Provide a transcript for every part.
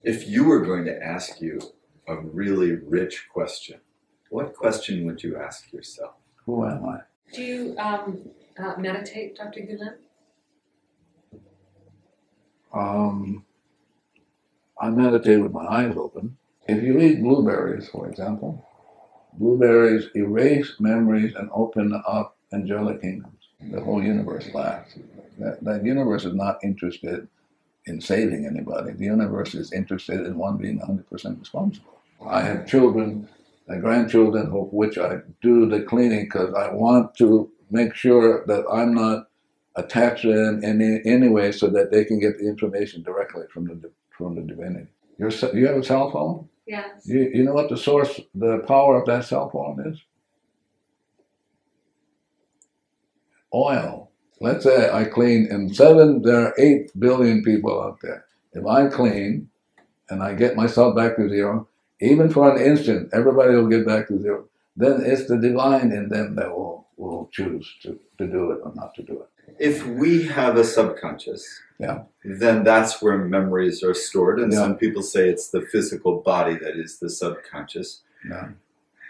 If you were going to ask you a really rich question, what question would you ask yourself? Who am I? Do you meditate, Dr. Hew Len? I meditate with my eyes open. If you eat blueberries, for example, blueberries erase memories and open up angelic kingdoms. The whole universe laughs. That universe is not interested in saving anybody. The universe is interested in one being 100% responsible. I have children, grandchildren, of which I do the cleaning because I want to make sure that I'm not attached to them in any way so that they can get the information directly from the divinity. You have a cell phone? Yes. You know what the source, the power of that cell phone is? Oil. Let's say I clean, and there are 8 billion people out there. If I clean and I get myself back to zero, even for an instant, everybody will get back to zero. Then it's the divine in them that will choose to do it or not to do it. If we have a subconscious, then that's where memories are stored. And some people say it's the physical body that is the subconscious. Yeah.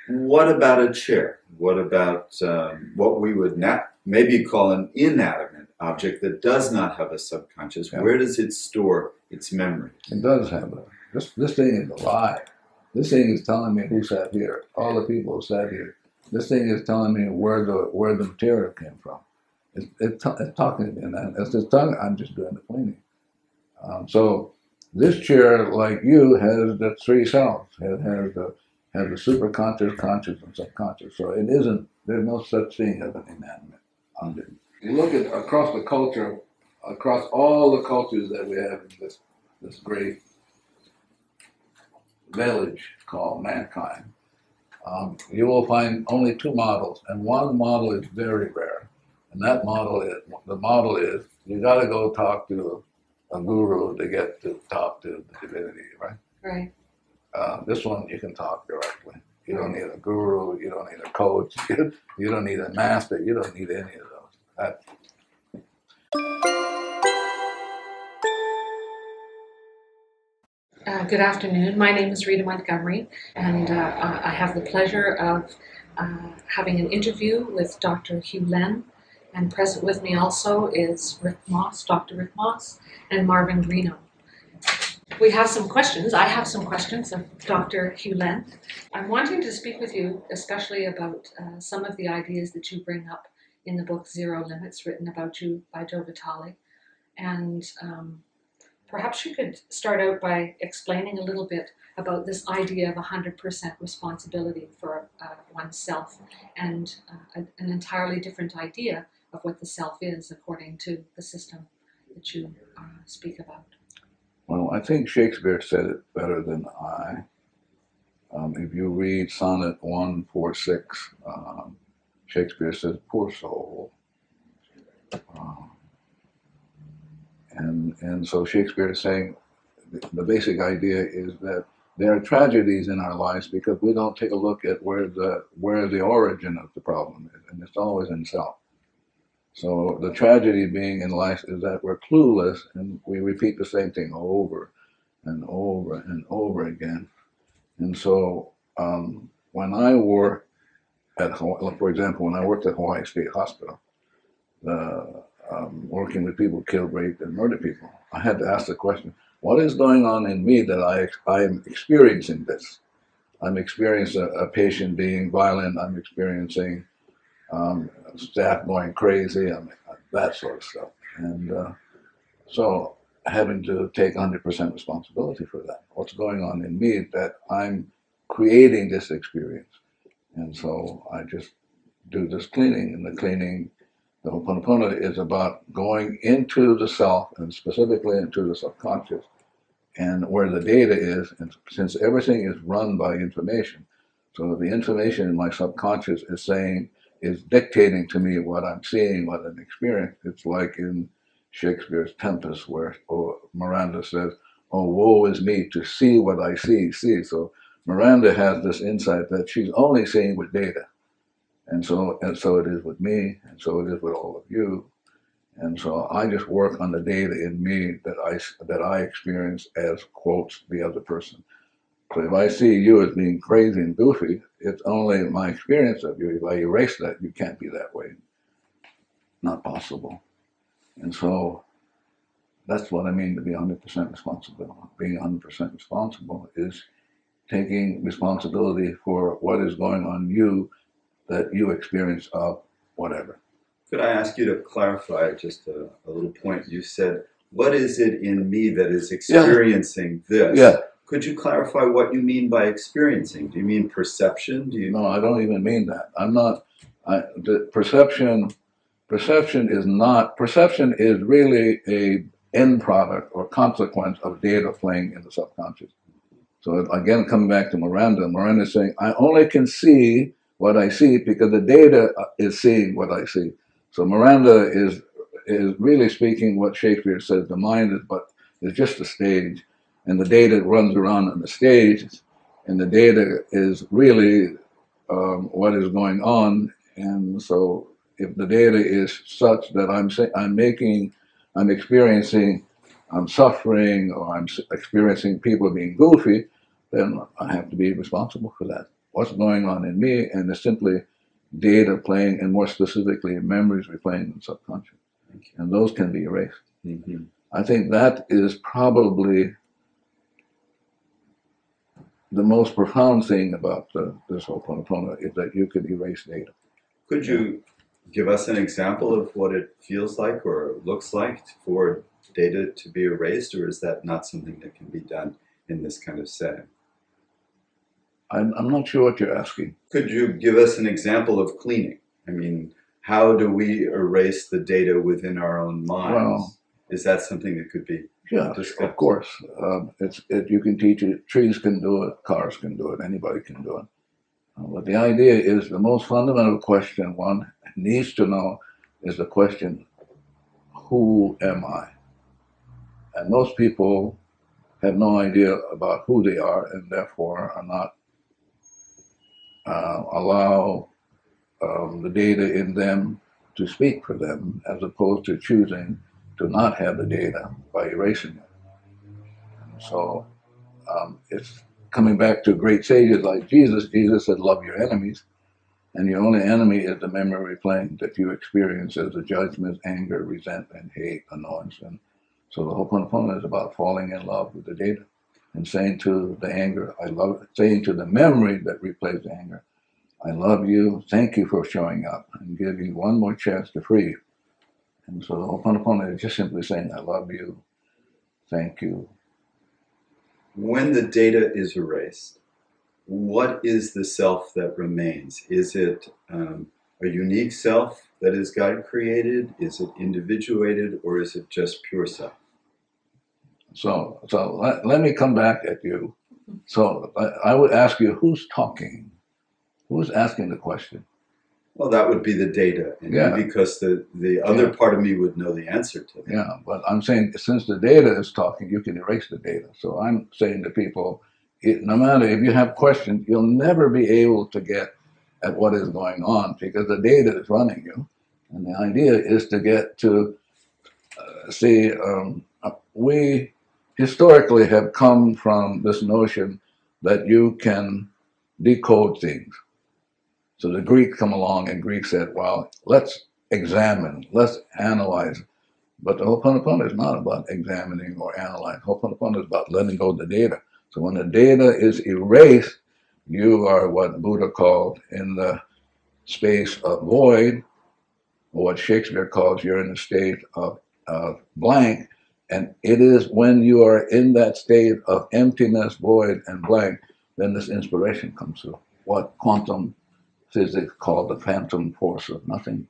What about a chair? What about what we would maybe call an inanimate object that does not have a subconscious? Yeah. Where does it store its memory? It does have it. This thing is alive. This thing is telling me who sat here, all the people who sat here. This thing is telling me where the material came from. It's talking to me, and it's just talking. I'm just doing the cleaning. So this chair, like you, has the 3 selves. It has the superconscious, conscious, and subconscious. So it isn't. There's no such thing as an inanimate object. You look at across the culture, across all the cultures that we have in this great village called mankind, you will find only 2 models, and one model is very rare. And that model is you got to go talk to a guru to get to talk to the divinity, right? Right. This one you can talk directly. You don't need a guru. You don't need a coach. You don't need a master. You don't need any of those. Good afternoon. My name is Rita Montgomery, and I have the pleasure of having an interview with Dr. Hew Len. And present with me also is Rick Moss, Dr. Rick Moss, and Marvin Greeno. We have some questions. I have some questions of Dr. Hew Len. I'm wanting to speak with you, especially about some of the ideas that you bring up in the book Zero Limits, written about you by Joe Vitale. And perhaps you could start out by explaining a little bit about this idea of 100% responsibility for oneself, and an entirely different idea of what the self is according to the system that you speak about. Well, I think Shakespeare said it better than I. If you read Sonnet 146, Shakespeare says, "Poor soul." And so Shakespeare is saying the basic idea is that there are tragedies in our lives because we don't take a look at where the origin of the problem is, and it's always in self. So the tragedy being in life is that we're clueless and we repeat the same thing over and over and over again. And so when I work at, for example, when I worked at Hawaii State Hospital, working with people killed, raped, and murdered people, I had to ask the question, what is going on in me that I am experiencing this? I'm experiencing a patient being violent, I'm experiencing staff going crazy, that sort of stuff. And so having to take 100% responsibility for that. What's going on in me that I'm creating this experience. And so I just do this cleaning, and the cleaning, the Ho'oponopono is about going into the self, and specifically into the subconscious, and where the data is. And since everything is run by information, so the information in my subconscious is dictating to me what I'm seeing, what I'm experiencing. It's like in Shakespeare's Tempest, where Miranda says, "Oh, woe is me to see what I see." So Miranda has this insight that she's only seeing with data. And so it is with me, and so it is with all of you. And so I just work on the data in me that I experience as, quotes, the other person. So if I see you as being crazy and goofy, it's only my experience of you. If I erase that, you can't be that way. Not possible. And so that's what I mean to be 100% responsible. Being 100% responsible is taking responsibility for what is going on you that you experience of whatever. Could I ask you to clarify just a little point? You said, what is it in me that is experiencing this? Yeah. Could you clarify what you mean by experiencing? Do you mean perception? Do you? No, I don't even mean that. I'm not. The perception is really a end product or consequence of data playing in the subconscious. So again, coming back to Miranda is saying, I only can see what I see because the data is seeing what I see. So Miranda is really speaking what Shakespeare says, the mind is just a stage, and the data runs around on the stage, and the data is really what is going on. And so if the data is such that I'm experiencing, I'm suffering, or I'm experiencing people being goofy, then I have to be responsible for that. What's going on in me, and it's simply data playing, and more specifically, memories replaying in the subconscious. And those can be erased. Mm-hmm. I think that is probably the most profound thing about this whole Ho'oponopono, is that you can erase data. Could you give us an example of what it feels like or looks like for data to be erased, or is that not something that can be done in this kind of setting? I'm not sure what you're asking. Could you give us an example of cleaning? I mean, how do we erase the data within our own minds? Well, is that something that could be discussed? Of course. You can teach it. Trees can do it. Cars can do it. Anybody can do it. But the idea is the most fundamental question one needs to know is the question, who am I? And most people have no idea about who they are, and therefore are not allow the data in them to speak for them, as opposed to choosing to not have the data by erasing it. And so it's coming back to great sages like Jesus. Jesus said, love your enemies. And your only enemy is the memory replaying that you experience as a judgment, anger, resentment, hate, annoyance. And so the Ho'oponopono is about falling in love with the data and saying to the anger, I love it. Saying to the memory that replays the anger, I love you, thank you for showing up, and give you one more chance to free you. And so the Ho'oponopono is just simply saying, I love you, thank you. When the data is erased, what is the self that remains? Is it a unique self that is God created? Is it individuated, or is it just pure self? So let me come back at you. So I would ask you, who's talking? Who's asking the question? Well, that would be the data, and because the other part of me would know the answer to that. Yeah, but I'm saying since the data is talking, you can erase the data. So I'm saying to people, no matter if you have questions, you'll never be able to get at what is going on because the data is running you. And the idea is to get to we historically have come from this notion that you can decode things. So the Greeks come along, and Greeks said, well, let's examine, let's analyze. But the Ho'oponopono is not about examining or analyzing. Ho'oponopono is about letting go of the data. So when the data is erased, you are what Buddha called in the space of void, or what Shakespeare calls you're in the state of blank. And it is when you are in that state of emptiness, void, and blank, then this inspiration comes through. What quantum physics called the phantom force of nothing.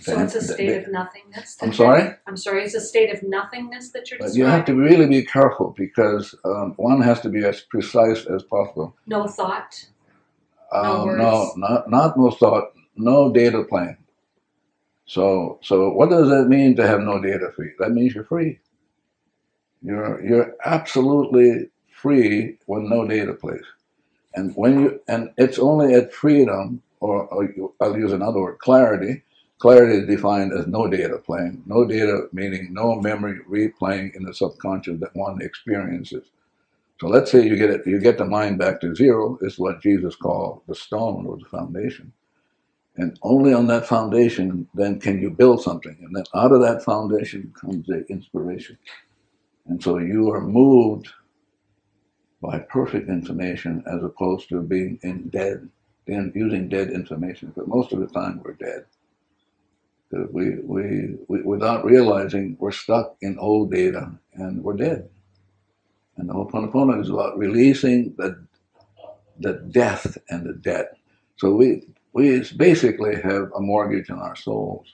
So it's a state of nothingness? I'm sorry? I'm sorry, it's a state of nothingness that you're describing? You have to really be careful because one has to be as precise as possible. No thought? No words? No, not no thought, no data plane. So what does that mean to have no data free? That means you're free. You're absolutely free when no data plays. And it's only at freedom, or I'll use another word, clarity, clarity is defined as no data playing. No data meaning no memory replaying in the subconscious that one experiences. So let's say you get the mind back to zero. Is what Jesus called the stone or the foundation. And only on that foundation then can you build something. And then out of that foundation comes the inspiration. And so you are moved by perfect information as opposed to being using dead information. But most of the time we're dead. Because we without realizing, we're stuck in old data and we're dead. And the Ho'oponopono is about releasing the death and the debt. So we basically have a mortgage on our souls,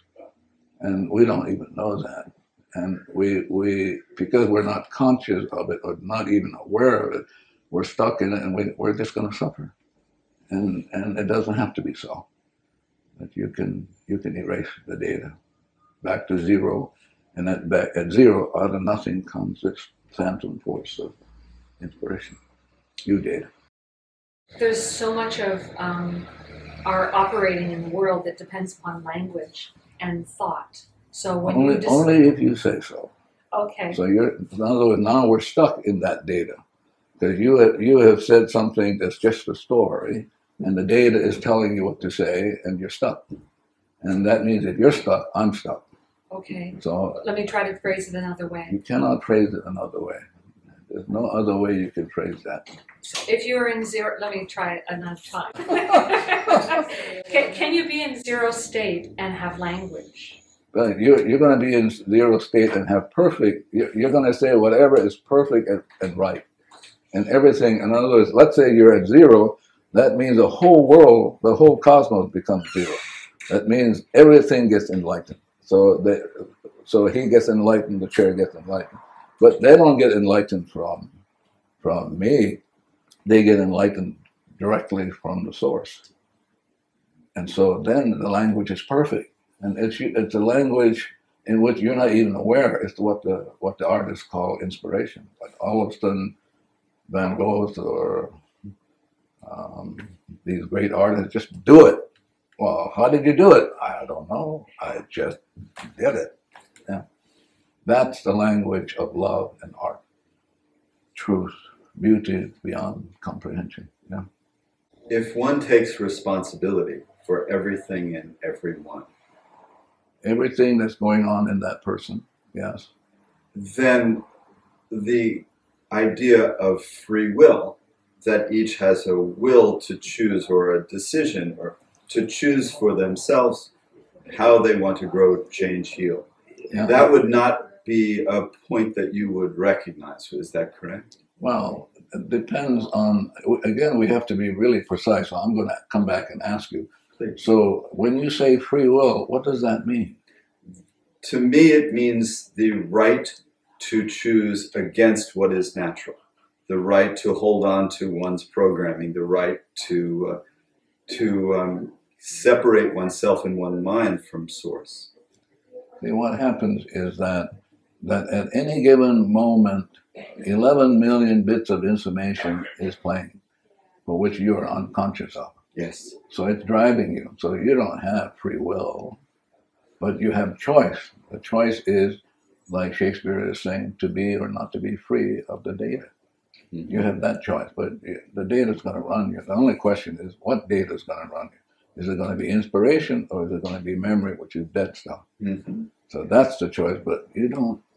and we don't even know that. And we because we're not conscious of it or not even aware of it, we're stuck in it, and we're just going to suffer. And it doesn't have to be so. That you can erase the data back to zero, and at zero, out of nothing comes this phantom force of inspiration. You did. There's so much of our operating in the world that depends upon language and thought. So when only if you say so. Okay. So in other words, now we're stuck in that data because you have said something that's just a story, and the data is telling you what to say, and you're stuck. And that means if you're stuck, I'm stuck. Okay. So let me try to phrase it another way. You cannot phrase it another way. There's no other way you can phrase that. If you're in zero, let me try it another time. Can you be in zero state and have language? But you're going to be in zero state and have perfect, you're going to say whatever is perfect and right. And everything, in other words, let's say you're at zero, that means the whole world, the whole cosmos becomes zero. That means everything gets enlightened. So he gets enlightened, the chair gets enlightened. But they don't get enlightened from me. They get enlightened directly from the source. And so then the language is perfect. And it's a language in which you're not even aware. It's what the artists call inspiration. But all of a sudden, Van Gogh or these great artists just do it. Well, how did you do it? I don't know. I just did it. Yeah. That's the language of love and art. Truth, beauty beyond comprehension. Yeah. If one takes responsibility for everything and everyone, everything that's going on in that person, yes, then the idea of free will, that each has a will to choose or a decision or to choose for themselves how they want to grow, change, heal. Yeah. That would not be a point that you would recognize. Is that correct? Well, it depends on, again, we have to be really precise. So I'm going to come back and ask you. Please. So when you say free will, what does that mean? To me, it means the right to choose against what is natural, the right to hold on to one's programming, the right to separate oneself and one's mind from source. See, what happens is that at any given moment, 11 million bits of information is playing, for which you are unconscious of. Yes. So it's driving you. So you don't have free will, but you have choice. The choice is, like Shakespeare is saying, to be or not to be free of the data. Mm-hmm. You have that choice, but the data is going to run you. The only question is, what data is going to run you? Is it going to be inspiration, or is it going to be memory, which is dead stuff? Mm-hmm. So that's the choice, but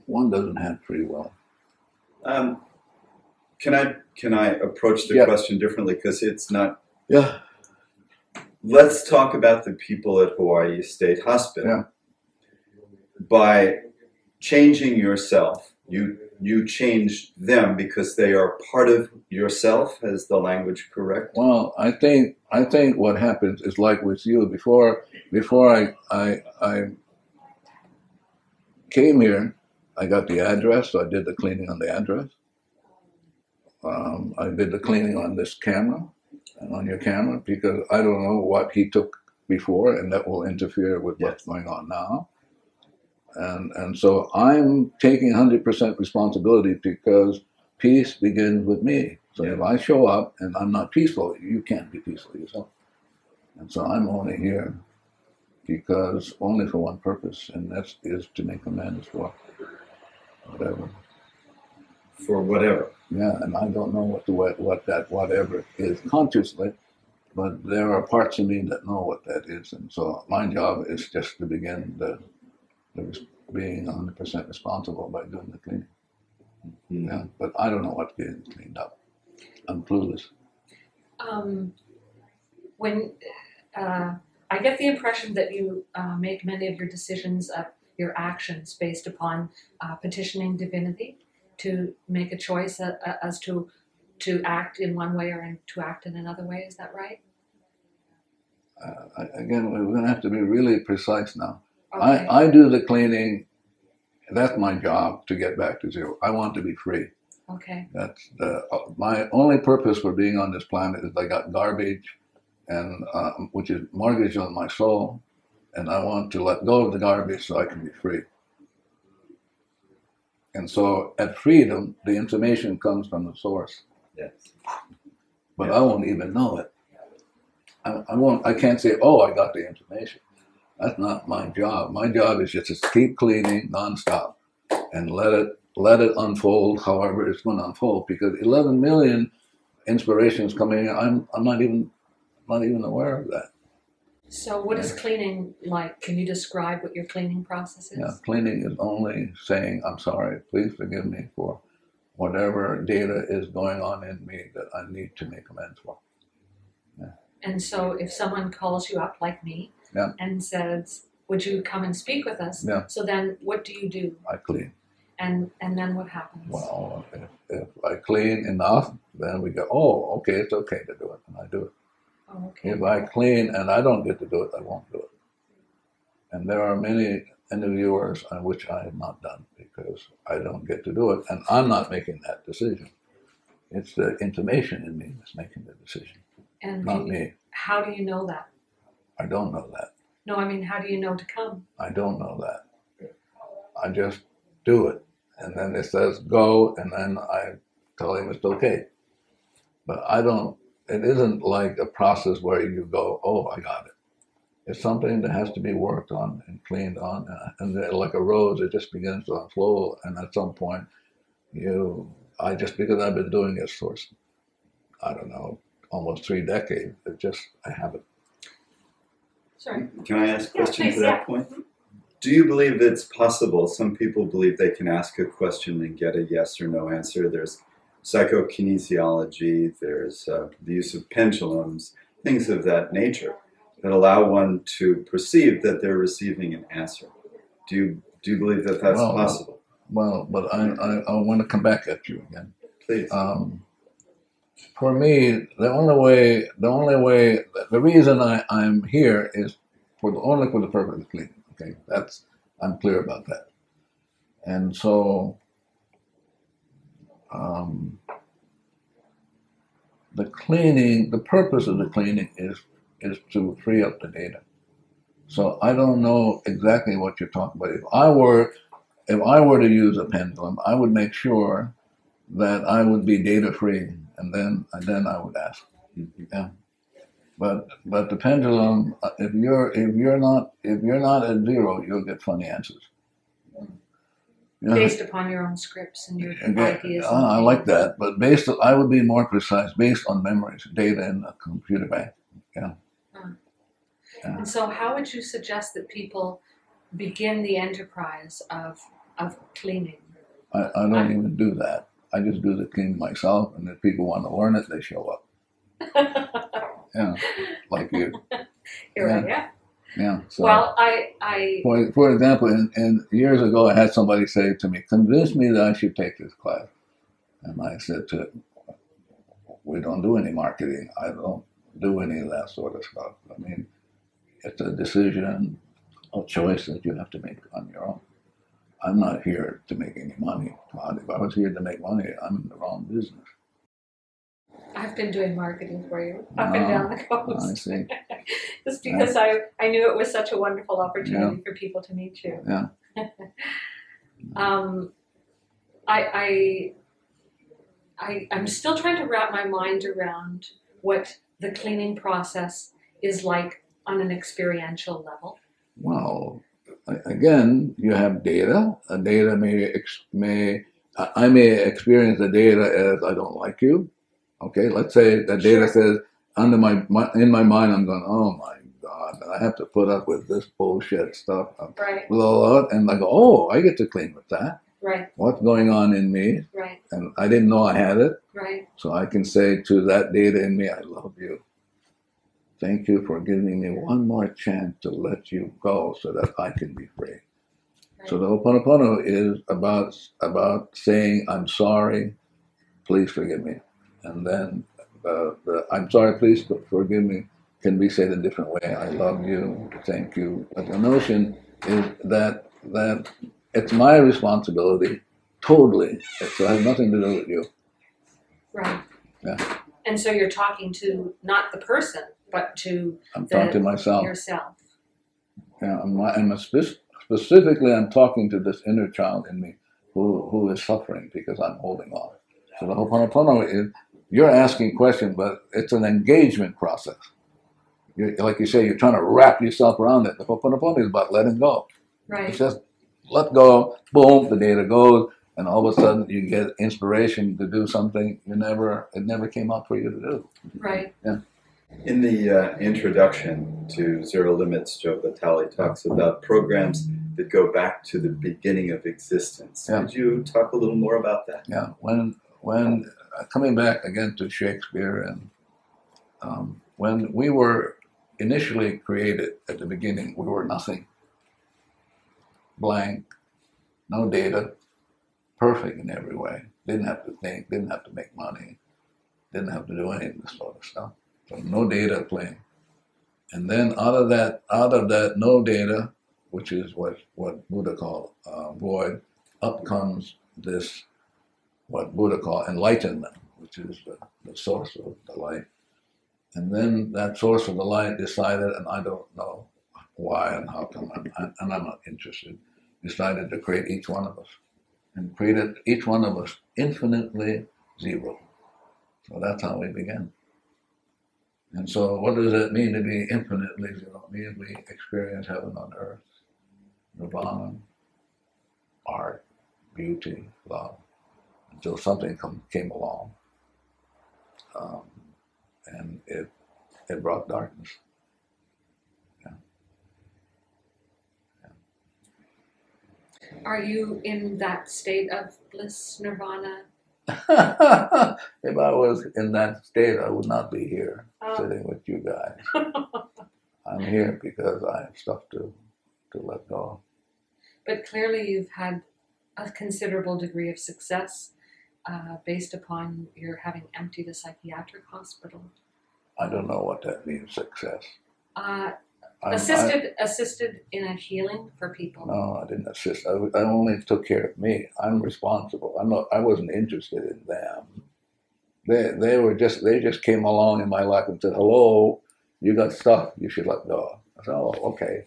one doesn't have free will. Can I approach the question differently? Because it's not... Yeah. Let's talk about the people at Hawaii State Hospital. Yeah. By changing yourself, you change them because they are part of yourself. Is the language correct? Well, I think what happens is like with you. Before I came here, I got the address, so I did the cleaning on the address. I did the cleaning on this camera and on your camera because I don't know what he took before, and that will interfere with what's going on now. And so I'm taking 100% responsibility because peace begins with me. So if I show up and I'm not peaceful, you can't be peaceful yourself. And so I'm only here because only for one purpose, and that is to make amends for whatever. For whatever. Yeah, and I don't know what that whatever is consciously, but there are parts of me that know what that is, and so my job is just to begin being 100% responsible by doing the cleaning. Mm-hmm. Yeah, but I don't know what's getting cleaned up. I'm clueless. When I get the impression that you make many of your decisions, your actions, based upon petitioning divinity to make a choice as to act in one way or to act in another way. Is that right? Again, we're going to have to be really precise now. Okay. I do the cleaning. That's my job, to get back to zero. I want to be free. Okay. That's my only purpose for being on this planet is I got garbage, and which is mortgage on my soul, and I want to let go of the garbage so I can be free. And so at freedom, the information comes from the source. Yes. But I won't even know it. I can't say, oh, I got the information. That's not my job. My job is just to keep cleaning nonstop and let it unfold however it's going to unfold, because 11 million inspirations coming in, I'm not even aware of that. So what is cleaning like? Can you describe what your cleaning process is? Yeah, cleaning is only saying, I'm sorry, please forgive me for whatever data is going on in me that I need to make amends for. Yeah. And so if someone calls you up like me, yeah, and says, would you come and speak with us? Yeah. So then what do you do? I clean. And then what happens? Well, if I clean enough, then we go, oh, okay, it's okay to do it, and I do it. Oh, okay. If I clean and I don't get to do it, I won't do it. And there are many interviewers on which I have not done because I don't get to do it, and I'm not making that decision. It's the information in me that's making the decision, And not me. How do you know that? I don't know that. No, I mean, how do you know to come? I don't know that. I just do it. And then it says go, and then I tell him it's okay. But it isn't like a process where you go, oh, I got it. It's something that has to be worked on and cleaned on. And then, like a rose, it just begins to unfold. And at some point, because I've been doing this for, I don't know, almost 3 decades, I have it. Sorry. Can I ask a question please, to that point? Do you believe it's possible? Some people believe they can ask a question and get a yes or no answer. There's psychokinesiology, there's the use of pendulums, things of that nature that allow one to perceive that they're receiving an answer. Do you believe that that's possible? Well, but I want to come back at you again. Please. For me, the reason I'm here is only for the purpose of cleaning. Okay, I'm clear about that. And so, the purpose of the cleaning is to free up the data. So I don't know exactly what you're talking about. If I were to use a pendulum, I would make sure that I would be data free, and then I would ask. Yeah. But the pendulum, if you're not at zero, you'll get funny answers. Based upon your own scripts and your ideas. I like that, but I would be more precise, based on memories, data in a computer bank. Yeah. Yeah. And so how would you suggest that people begin the enterprise of cleaning? I don't even do that. I just do the cleaning myself, and if people want to learn it, they show up. Yeah, like you. You're right, yeah. Yeah. So, well, for example, in years ago, I had somebody say to me, "Convince me that I should take this class," and I said to him, "We don't do any marketing. I don't do any of that sort of stuff. I mean, it's a decision, a choice that you have to make on your own. I'm not here to make any money. If I was here to make money, I'm in the wrong business." I've been doing marketing for you up and down the coast. I see. Just because I knew it was such a wonderful opportunity for people to meet you. Yeah. I'm still trying to wrap my mind around what the cleaning process is like on an experiential level. Well, again, you have data. A data I may experience the data as I don't like you. Okay, let's say the data says in my mind I'm going, oh my God, I have to put up with this bullshit stuff. Right. And I go, oh, I get to clean with that. Right. What's going on in me? Right. And I didn't know I had it. Right. So I can say to that data in me, I love you. Thank you for giving me one more chance to let you go so that I can be free. Right. So the Ho'oponopono is about saying, I'm sorry, please forgive me. And then the I'm sorry, please forgive me can be said a different way. I love you, thank you. But the notion is that it's my responsibility, totally. So it has nothing to do with you. Right. Yeah. And so you're talking to not the person, but to I'm talking to myself. Yourself. Yeah. Specifically, I'm talking to this inner child in me who is suffering because I'm holding on. So the Ho'oponopono is, you're asking questions, but it's an engagement process. Like you say, you're trying to wrap yourself around it. The Ho'oponopono is about letting go. Right. It's just let go, boom, the data goes, and all of a sudden you get inspiration to do something it never came out for you to do. Right. Yeah. In the introduction to Zero Limits, Joe Vitale talks about programs that go back to the beginning of existence. Yeah. Could you talk a little more about that? Yeah. When coming back again to Shakespeare, and when we were initially created at the beginning, we were nothing. Blank, no data, perfect in every way. Didn't have to think, didn't have to make money, didn't have to do any of this sort of stuff. So no data playing. And then out of that no data, which is what Buddha called void, up comes this, what Buddha called enlightenment, which is the source of the light. And then that source of the light decided, and I don't know why and how come, and I'm not interested, decided to create each one of us, and created each one of us infinitely zero. So that's how we began. And so what does it mean to be infinitely zero? It means we experience heaven on earth, nirvana, art, beauty, love, until something came along, and it brought darkness. Are you in that state of bliss, nirvana? If I was in that state, I would not be here sitting with you guys. I'm here because I have stuff to let go. But clearly you've had a considerable degree of success based upon your having emptied a psychiatric hospital. I don't know what that means, success. Assisted in a healing for people. No, I didn't assist. I only took care of me. I'm responsible. I wasn't interested in them. They just came along in my life and said, hello, you got stuff you should let go. I said, oh, okay.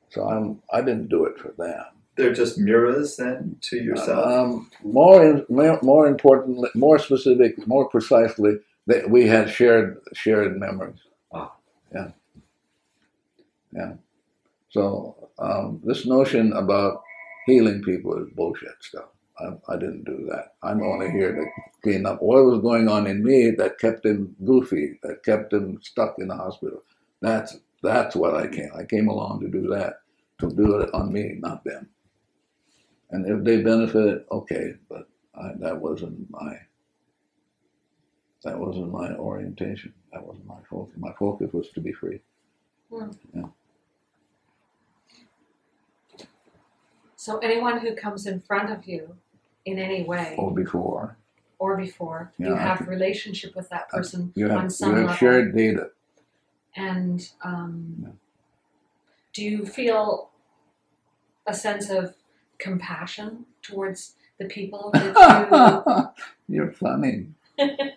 So I didn't do it for them. They're just mirrors then to yourself? More importantly, more specific, more precisely, that we had shared memories. Ah. Yeah. Yeah. So this notion about healing people is bullshit stuff. I didn't do that. I'm only here to clean up what was going on in me that kept him goofy, that kept him stuck in the hospital. That's what I came. I came along to do that, to do it on me, not them. And if they benefit, okay, but that wasn't my orientation. That wasn't my focus. My focus was to be free. Hmm. Yeah. So anyone who comes in front of you in any way, Or before, yeah, you have relationship with that person on some level. You have shared data. And do you feel a sense of compassion towards the people that you... You're funny.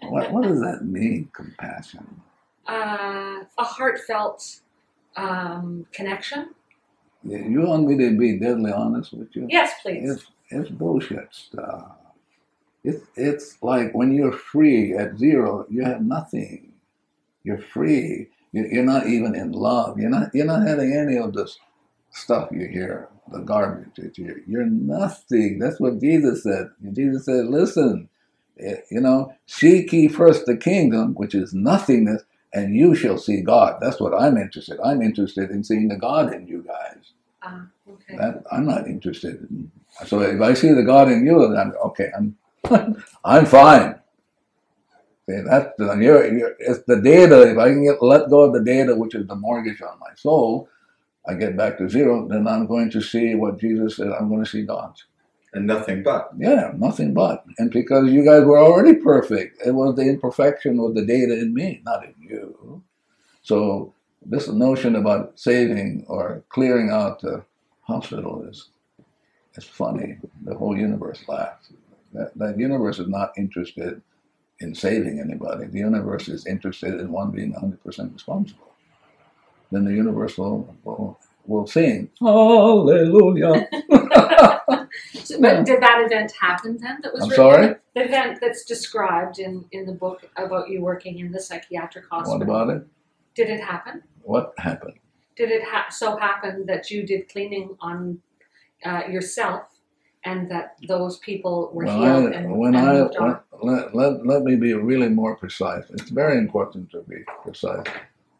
What does that mean, compassion? A heartfelt connection. You want me to be deadly honest with you? Yes, please. It's bullshit stuff. It's like when you're free at zero, you have nothing. You're free. You're not even in love. You're not having any of this stuff you hear, the garbage that you hear. You're nothing. That's what Jesus said. Jesus said, listen, you know, seek ye first the kingdom, which is nothingness, and you shall see God. That's what I'm interested. I'm interested in seeing the God in you guys. Okay. I'm not interested in. So if I see the God in you, then I'm okay. I'm fine. See, it's the data. If I can let go of the data, which is the mortgage on my soul, I get back to zero. Then I'm going to see what Jesus said. I'm going to see God. And nothing but. Yeah, nothing but. And because you guys were already perfect, it was the imperfection of the data in me, not in you. So this notion about saving or clearing out the hospital is funny. The whole universe laughs. That universe is not interested in saving anybody. The universe is interested in one being 100% responsible. Then the universe will sing, hallelujah. But did that event happen then? That was I'm sorry? The event that's described in the book about you working in the psychiatric hospital. What about it? Did it happen? What happened? Did it so happen that you did cleaning on yourself, and that those people were healed and moved on? Let me be really more precise. It's very important to be precise.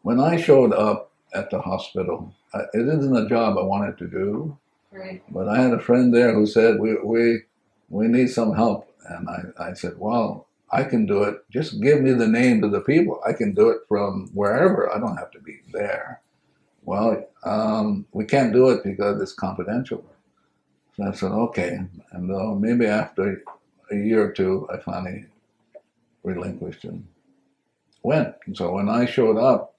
When I showed up at the hospital, it isn't a job I wanted to do. Right. But I had a friend there who said, we need some help. And I said, well, I can do it. Just give me the names of the people. I can do it from wherever. I don't have to be there. Well, we can't do it because it's confidential. So I said, okay. And maybe after a year or two, I finally relinquished and went. And so when I showed up,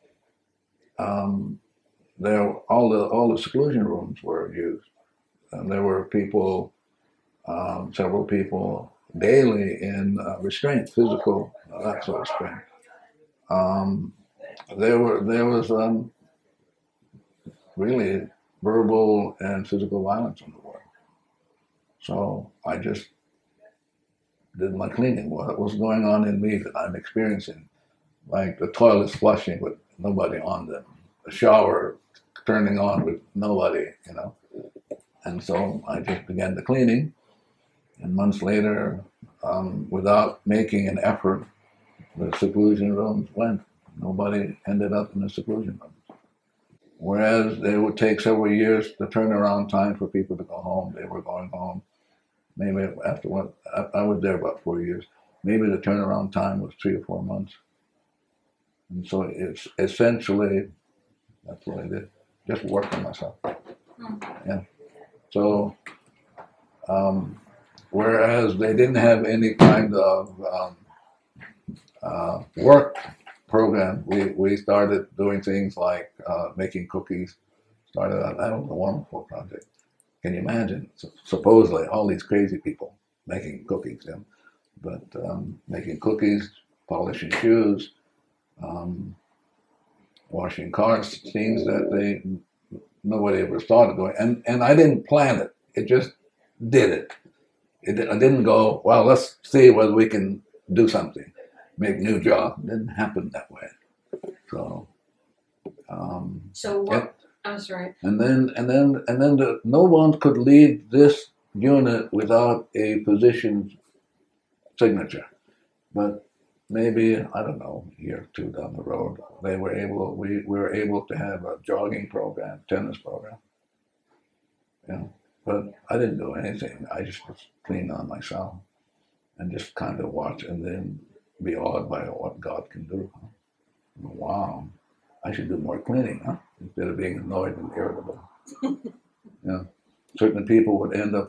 all the seclusion rooms were used. And there were people, several people daily in restraint, physical, that sort of restraint. There was really verbal and physical violence in the world. So I just did my cleaning. What was going on in me that I'm experiencing? Like the toilets flushing with nobody on them, the shower turning on with nobody, you know. And so I just began the cleaning, and months later, without making an effort, the seclusion rooms went. Nobody ended up in the seclusion rooms. Whereas they would take several years, the turnaround time for people to go home. They were going home. Maybe after what, I was there about 4 years. Maybe the turnaround time was 3 or 4 months. And so it's essentially, that's what I did, just work on myself. Yeah. So, whereas they didn't have any kind of work program, we started doing things like making cookies. Started out, that was a wonderful project. Can you imagine? Supposedly, all these crazy people making cookies, yeah? But making cookies, polishing shoes, washing cars, things that nobody ever thought of doing. And I didn't plan it. It just did it. I didn't go, well, let's see whether we can do something, make new job. It didn't happen that way. So. So what? Yeah. I'm sorry. And then no one could leave this unit without a physician's signature. But maybe, I don't know, a year or two down the road, we were able to have a jogging program, tennis program. Yeah. But I didn't do anything. I just was clean on myself and just kind of watch and then be awed by what God can do. Wow, I should do more cleaning, huh? Instead of being annoyed and irritable. Yeah. Certain people would end up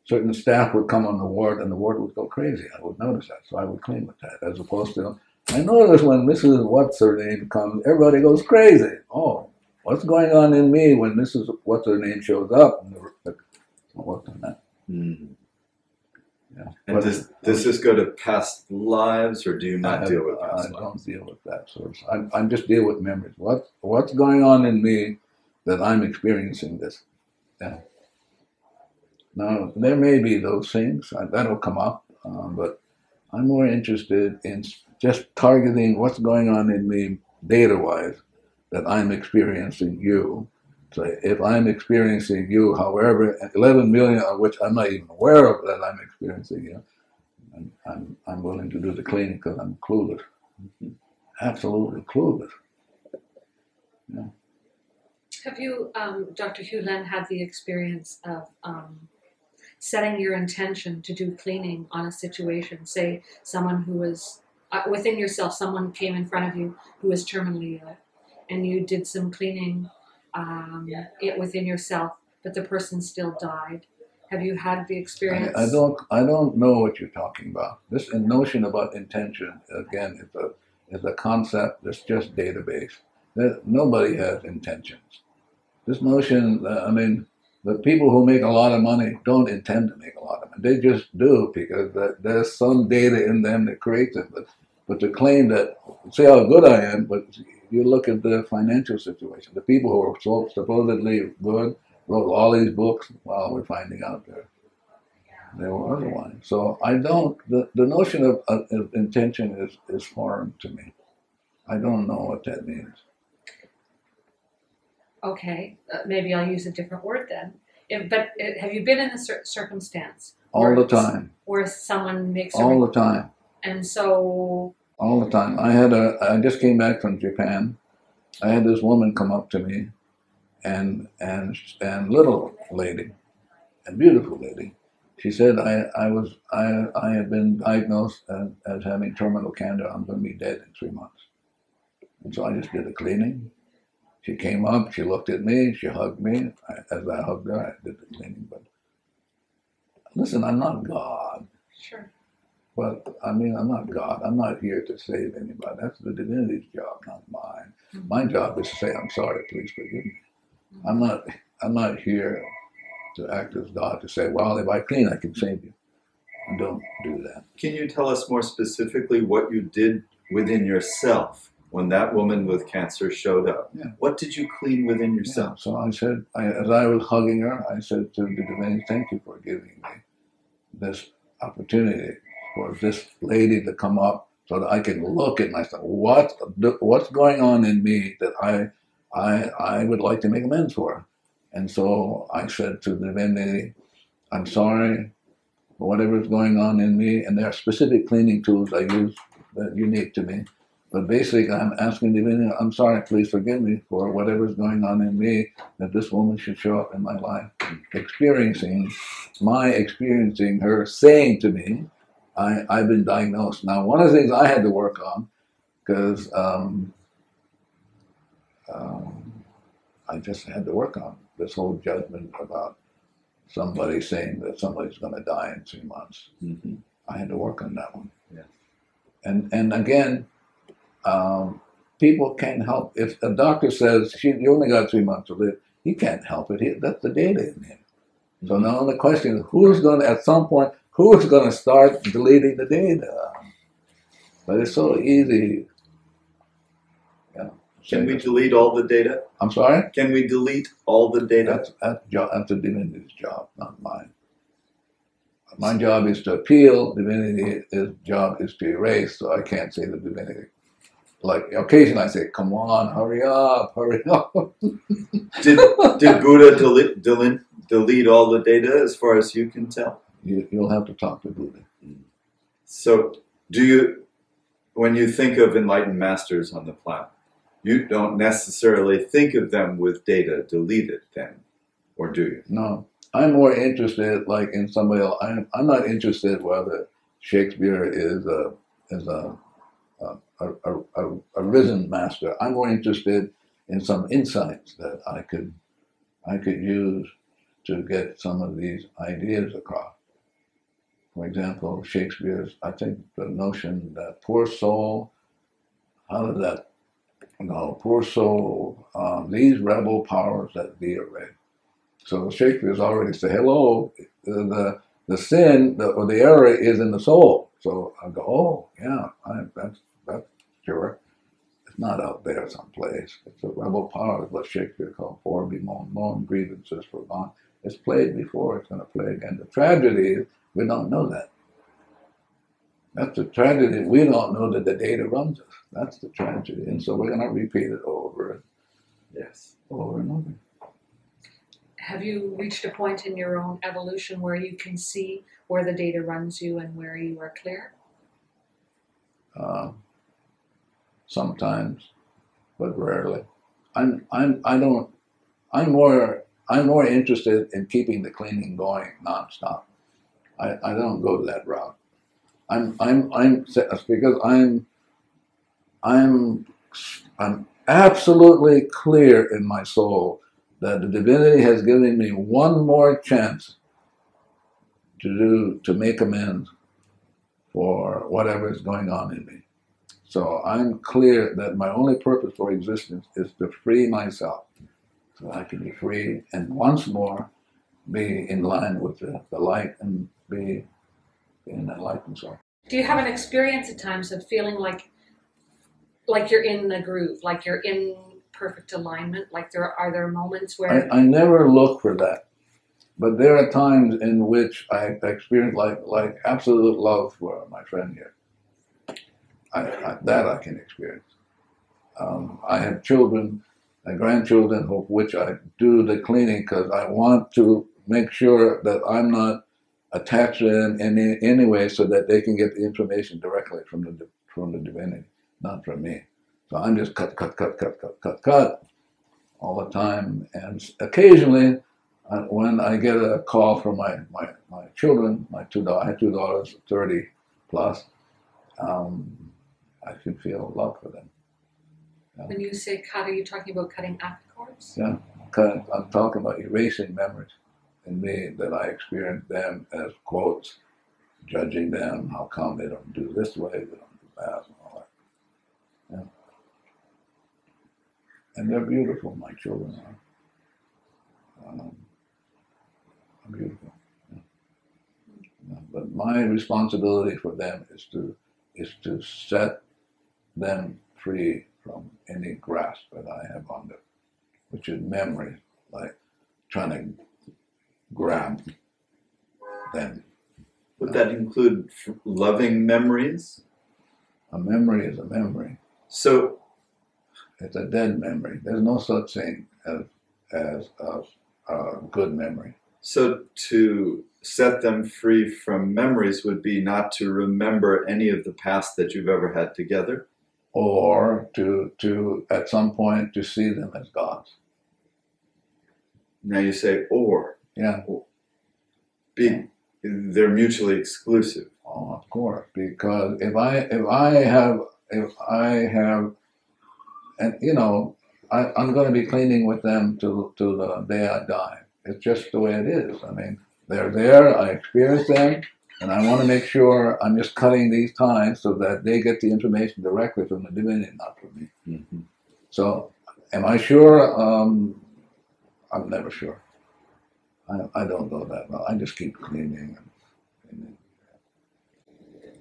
certain staff would come on the ward and the ward would go crazy. I would notice that, so I would clean with that. As opposed to, I notice when Mrs. What's-Her-Name comes, everybody goes crazy. Oh, what's going on in me when Mrs. What's-Her-Name shows up? I'll work on that. Mm. Yeah. And does this go to past lives, or do you not deal with past lives? I don't deal with that sort of stuff. I just deal with memories. What's going on in me that I'm experiencing this? Yeah. Now, there may be those things, that'll come up, but I'm more interested in just targeting what's going on in me data-wise that I'm experiencing you, So if I'm experiencing you, however, 11 million of which I'm not even aware of that I'm experiencing you, I'm willing to do the cleaning because I'm clueless. Absolutely clueless. Yeah. Have you, Dr. Hew Len, had the experience of setting your intention to do cleaning on a situation? Say someone who was, within yourself, someone came in front of you who was terminally ill, and you did some cleaning within yourself, but the person still died. Have you had the experience? I don't know what you're talking about. This notion about intention, again, is a concept that's just database. Nobody has intentions. This notion, I mean, the people who make a lot of money don't intend to make a lot of money. They just do because there's some data in them that creates it. But to claim that, say how good I am, but you look at the financial situation. The people who are supposedly good wrote all these books. Well, we're finding out they were otherwise. So I don't, the notion of intention is foreign to me. I don't know what that means. Okay, maybe I'll use a different word then. But have you been in a circumstance? All the time. Where someone makes all the time. And so... All the time. I just came back from Japan. I had this woman come up to me, and little lady, a beautiful lady. She said, I had been diagnosed as having terminal cancer. I'm going to be dead in 3 months. And so I just did a cleaning. She came up, she looked at me, she hugged me. As I hugged her, I did the cleaning. But listen, I'm not God. Sure. But I mean, I'm not God. I'm not here to save anybody. That's the divinity's job, not mine. Mm-hmm. My job is to say, I'm sorry, please forgive me. Mm-hmm. I'm not here to act as God to say, well, if I clean, I can save you. I don't do that. Can you tell us more specifically what you did within yourself when that woman with cancer showed up? Yeah. What did you clean within yourself? Yeah. So I said, as I was hugging her, I said to the divinity, thank you for giving me this opportunity for this lady to come up so that I can look at myself. What's going on in me that I would like to make amends for? And so I said to the divinity, I'm sorry for whatever's going on in me. And there are specific cleaning tools I use that are unique to me. But basically, I'm asking the divinity, I'm sorry, please forgive me for whatever's going on in me, that this woman should show up in my life, experiencing her saying to me, I've been diagnosed. Now, one of the things I had to work on, because I just had to work on this whole judgment about somebody saying that somebody's going to die in 3 months. Mm-hmm. I had to work on that one. Yeah. And again, people can't help. If a doctor says you only got 3 months to live, he can't help it. That's the data in him. So now the question is, who's going to, at some point, who's going to start deleting the data? But it's so easy. Yeah. Can we delete all the data? I'm sorry? Can we delete all the data? That's the divinity's job, not mine. My job is to appeal. Divinity's job is to erase. So I can't say the divinity. Like occasionally I say, "Come on, hurry up, hurry up." Did Buddha delete all the data as far as you can tell? You'll have to talk to Buddha. So, when you think of enlightened masters on the planet, you don't necessarily think of them with data deleted then, or do you? No, I'm more interested, like in somebody else. I'm not interested whether Shakespeare is a risen master. I'm more interested in some insights that I could use to get some of these ideas across. For example, Shakespeare's, I think the notion that poor soul, how did that, poor soul, these rebel powers that be arrayed. So Shakespeare's already said, hello, the sin or the error is in the soul. So I go, oh yeah, that's sure. It's not out there someplace. It's a rebel power, what Shakespeare called for, be moan grievances for gone. It's played before, it's going to play again. The tragedy is we don't know that. That's the tragedy. We don't know that the data runs us. That's the tragedy. And so we're going to repeat it over. Yes. Over and over. have you reached a point in your own evolution where you can see where the data runs you and where you are clear? Sometimes, but rarely. I'm more interested in keeping the cleaning going nonstop. I don't go that route. Because I'm absolutely clear in my soul that the divinity has given me one more chance to make amends for whatever is going on in me. So I'm clear that my only purpose for existence is to free myself, so I can be free and once more be in line with the light and be in the light and soul. Do you have an experience at times of feeling like you're in the groove, like you're in perfect alignment? Like are there moments where I never look for that, but there are times in which I experience like absolute love for my friend here. That I can experience. I have children, grandchildren, of which I do the cleaning because I want to make sure that I'm not attached to them in any way, so that they can get the information directly from the divinity, not from me. So I'm just cut all the time, and occasionally when I get a call from my children, I have 2 daughters, 30 plus. I can feel love for them. Yeah. When you say cut, are you talking about cutting apple cores? Yeah, I'm talking about erasing memories in me that I experience them as quotes, judging them, how come they don't do this way, they don't do that, and all that. Yeah. And they're beautiful, my children are. Beautiful. Yeah. Yeah. But my responsibility for them is to set them free from any grasp that I have on them, which is memory, like trying to grab them. Would that include loving memories? A memory is a memory. So it's a dead memory. There's no such thing as a good memory. So to set them free from memories would be not to remember any of the past that you've ever had together? Or to at some point to see them as gods. Now you say or. Yeah. They're mutually exclusive. Oh, of course, because if I have, and you know, I'm going to be cleaning with them till the day I die. It's just the way it is. I mean, they're there, I experience them, and I want to make sure I'm just cutting these ties so that they get the information directly from the divinity, not from me. Mm-hmm. So, am I sure? I'm never sure. I don't know that well. I just keep cleaning.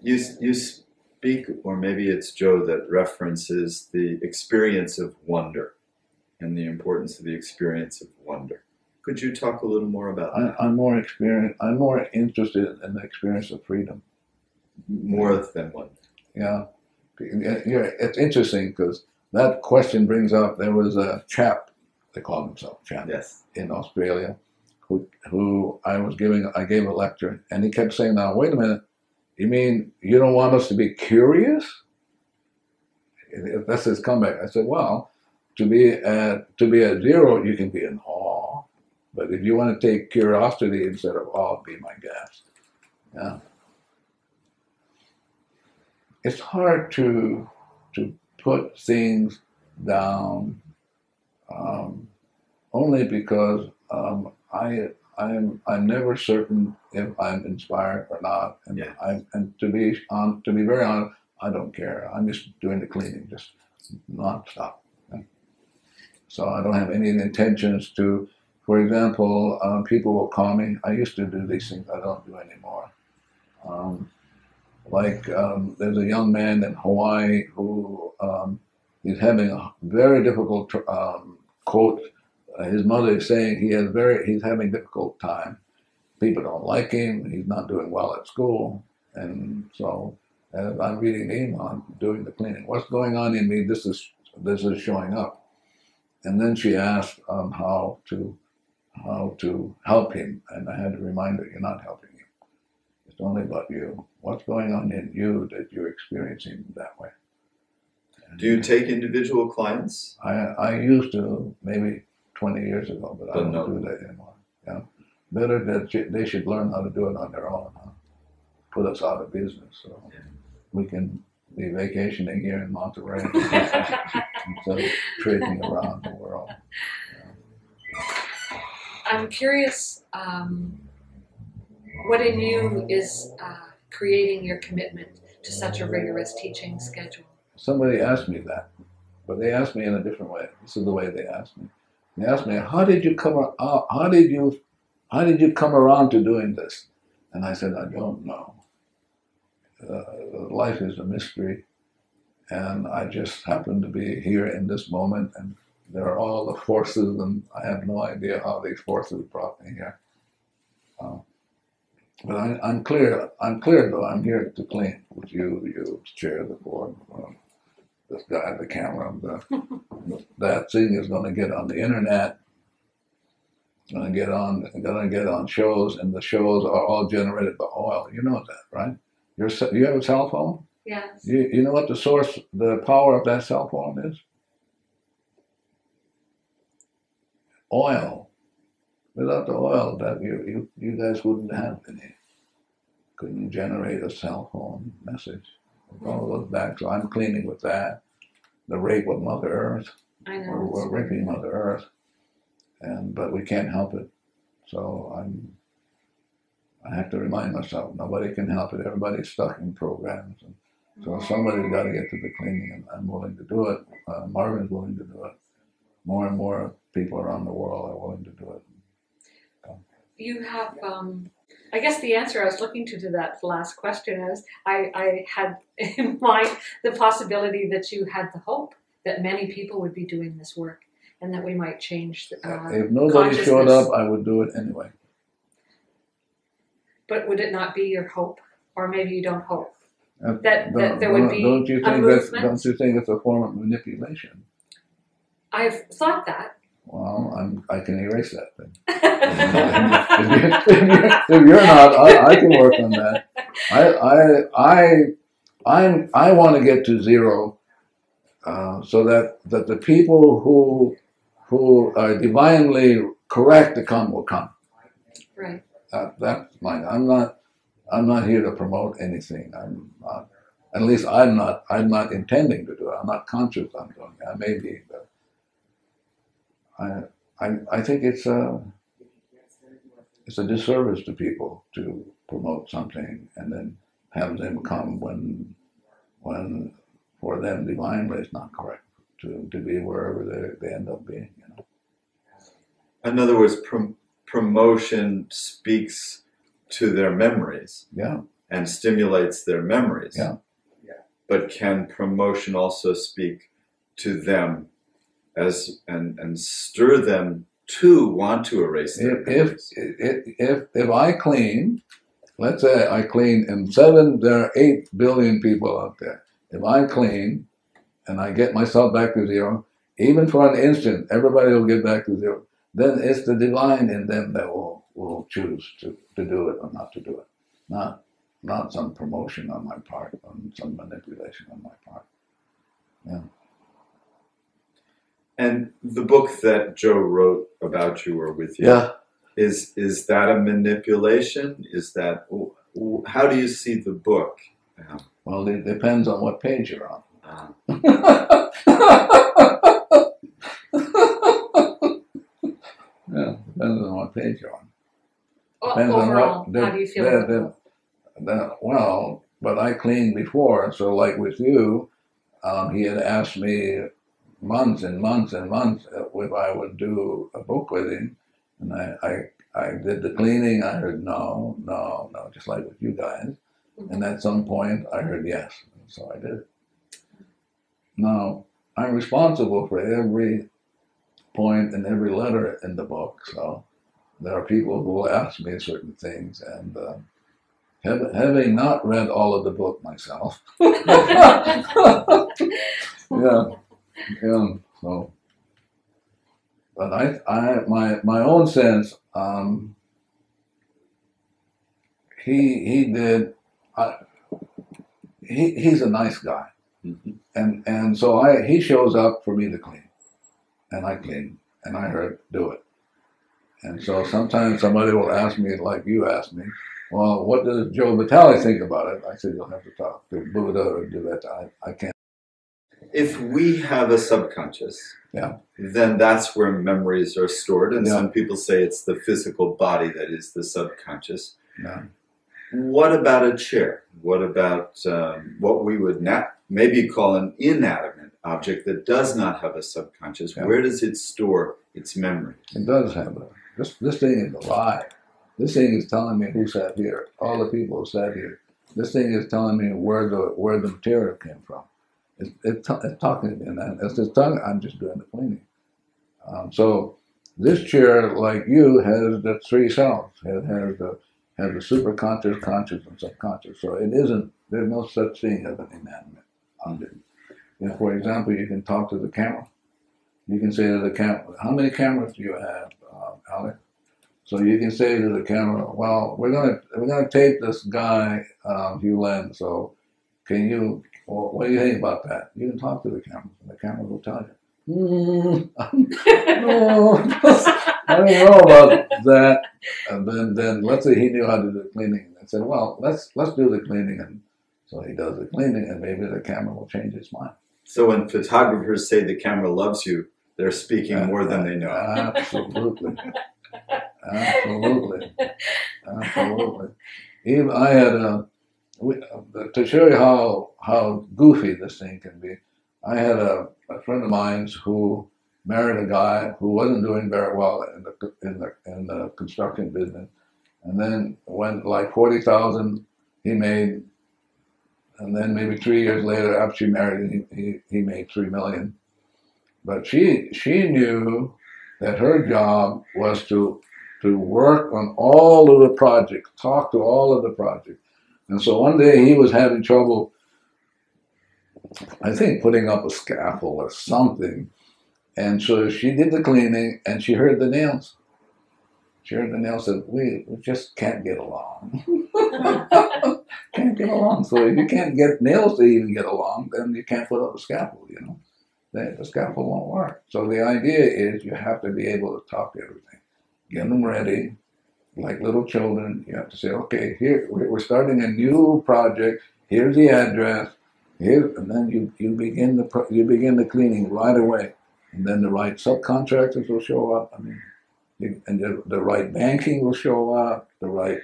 You speak, or maybe it's Joe that references the experience of wonder and the importance of the experience of wonder. Could you talk a little more about that? I'm more interested in the experience of freedom. More than wonder. Yeah. It's interesting because that question brings up, there was a chap, they call himself chap, yes, in Australia, who I gave a lecture, and he kept saying, now, wait a minute, you mean you don't want us to be curious? That's his comeback. I said, well, to be at zero, you can be in awe. But if you want to take curiosity instead of awe, be my guest. Yeah. It's hard to put things down only because I'm never certain if I'm inspired or not, and yeah. And to be very honest, I don't care. I'm just doing the cleaning, just non-stop. Yeah. So I don't have any intentions to. For example, people will call me. I used to do these things. I don't do anymore. There's a young man in Hawaii who he's having a very difficult quote. His mother is saying he's having a difficult time. People don't like him. He's not doing well at school, and so as I'm reading the email, I'm doing the cleaning. What's going on in me? This is showing up. And then she asked how how to help him, and I had to remind her, you're not helping him. It's only about you. What's going on in you that you're experiencing that way? And do you take individual clients? I used to, maybe 20 years ago, but I don't do that anymore. Yeah. Better that they should learn how to do it on their own. Huh? Put us out of business, so we can be vacationing here in Monterey instead of trading around the world. Yeah. I'm curious, what in you is creating your commitment to such a rigorous teaching schedule? Somebody asked me that, but they asked me in a different way. This is the way they asked me. They asked me, how did you come around to doing this? And I said, I don't know. Life is a mystery, and I just happen to be here in this moment, and there are all the forces, and I have no idea how these forces brought me here. But I'm clear though. I'm here to clean with you chair, the board, this guy, the camera, that thing is going to get on the internet. Going to get on shows, and the shows are all generated by oil. You know that, right? You have a cell phone? Yes. You know what the source, the power of that cell phone is? Oil. Without the oil, that you guys wouldn't have any. Couldn't generate a cell phone message. All those back. So I'm cleaning with that. The rape of Mother Earth. I know. We're raping Mother Earth, but we can't help it. So I have to remind myself, nobody can help it. Everybody's stuck in programs. And so somebody's got to get to the cleaning, and I'm willing to do it. Marvin's willing to do it. More and more people around the world are willing to do it. You have, I guess the answer I was looking to that last question is, I had in mind the possibility that you had the hope that many people would be doing this work, and that we might change if nobody showed up, I would do it anyway. But would it not be your hope? Or maybe you don't hope that there would be don't you a think movement? Don't you think it's a form of manipulation? I've thought that. Well, I can erase that then. if you're not, I can work on that. I want to get to zero, so that the people who are divinely correct to come will come. Right. That's mine. I'm not here to promote anything. I'm not. At least I'm not intending to do it. I'm not conscious I'm doing it. I may be, but I think it's a disservice to people to promote something and then have them come when for them divinely it's not correct to be wherever they end up being. You know. In other words, promotion speaks to their memories. Yeah. And stimulates their memories. Yeah. But can promotion also speak to them and stir them to want to erase their memories? If I clean, let's say I clean, and there are 8 billion people out there. If I clean and I get myself back to zero, even for an instant, everybody will get back to zero. Then it's the divine in them that will choose to do it or not to do it. Not some promotion on my part, or some manipulation on my part. Yeah. And the book that Joe wrote about you or with you, yeah. is that a manipulation? Is that, how do you see the book? Well, it depends on what page you're on. Yeah, depends on what page you're on. Depends overall, on how do you feel about the book? Well, but I cleaned before, so like with you, he had asked me months and months and months if I would do a book with him, and I did the cleaning. I heard no, just like with you guys, and at some point I heard yes, so I did it. Now I'm responsible for every point and every letter in the book, so there are people who will ask me certain things, and having not read all of the book myself, yeah, so, But my own sense, he did. He's a nice guy, and so he shows up for me to clean, and I clean, and I do it. And so sometimes somebody will ask me, like you asked me, well, what does Joe Vitale think about it? I said, you'll have to talk to Buddha or do that. I can't. If we have a subconscious, then that's where memories are stored. And some people say it's the physical body that is the subconscious. Yeah. What about a chair? What about what we would maybe call an inanimate object that does not have a subconscious? Yeah. Where does it store its memory? It does have a. This thing is alive. This thing is telling me who sat here, all the people who sat here. This thing is telling me where the material came from. It's talking to me, and as it's talking, I'm just doing the cleaning. So this chair, like you, has the three selves. It has the superconscious, conscious, and subconscious. So it isn't. There's no such thing as an inanimate object. You know, for example, you can talk to the camera. You can say to the camera, "How many cameras do you have, Alex?" So you can say to the camera, "Well, we're gonna tape this guy, Hew Len. So can you? Well, what do you think about that?" You can talk to the camera, and the camera will tell you. No, I don't know about that. And then let's say he knew how to do the cleaning, and said, "Well, let's do the cleaning," and so he does the cleaning, and maybe the camera will change its mind. So when photographers say the camera loves you, they're speaking more than they know. Absolutely. Absolutely. Absolutely. Even I had to show you how goofy this thing can be, I had a friend of mine who married a guy who wasn't doing very well in the construction business, and then when like 40,000 he made, and then maybe 3 years later after she married he made 3 million. But she knew that her job was to work on all of the projects, talk to all of the projects. And so one day he was having trouble, I think, putting up a scaffold or something. And so she did the cleaning, and she heard the nails. She heard the nails, said, we just can't get along. Can't get along. So if you can't get nails to even get along, then you can't put up a scaffold, you know. The scaffold won't work. So the idea is you have to be able to talk to everything. Get them ready. Like little children, you have to say, okay, here, we're starting a new project. Here's the address. Here, and then you begin the cleaning right away. And then the right subcontractors will show up. I mean, and the right banking will show up, the right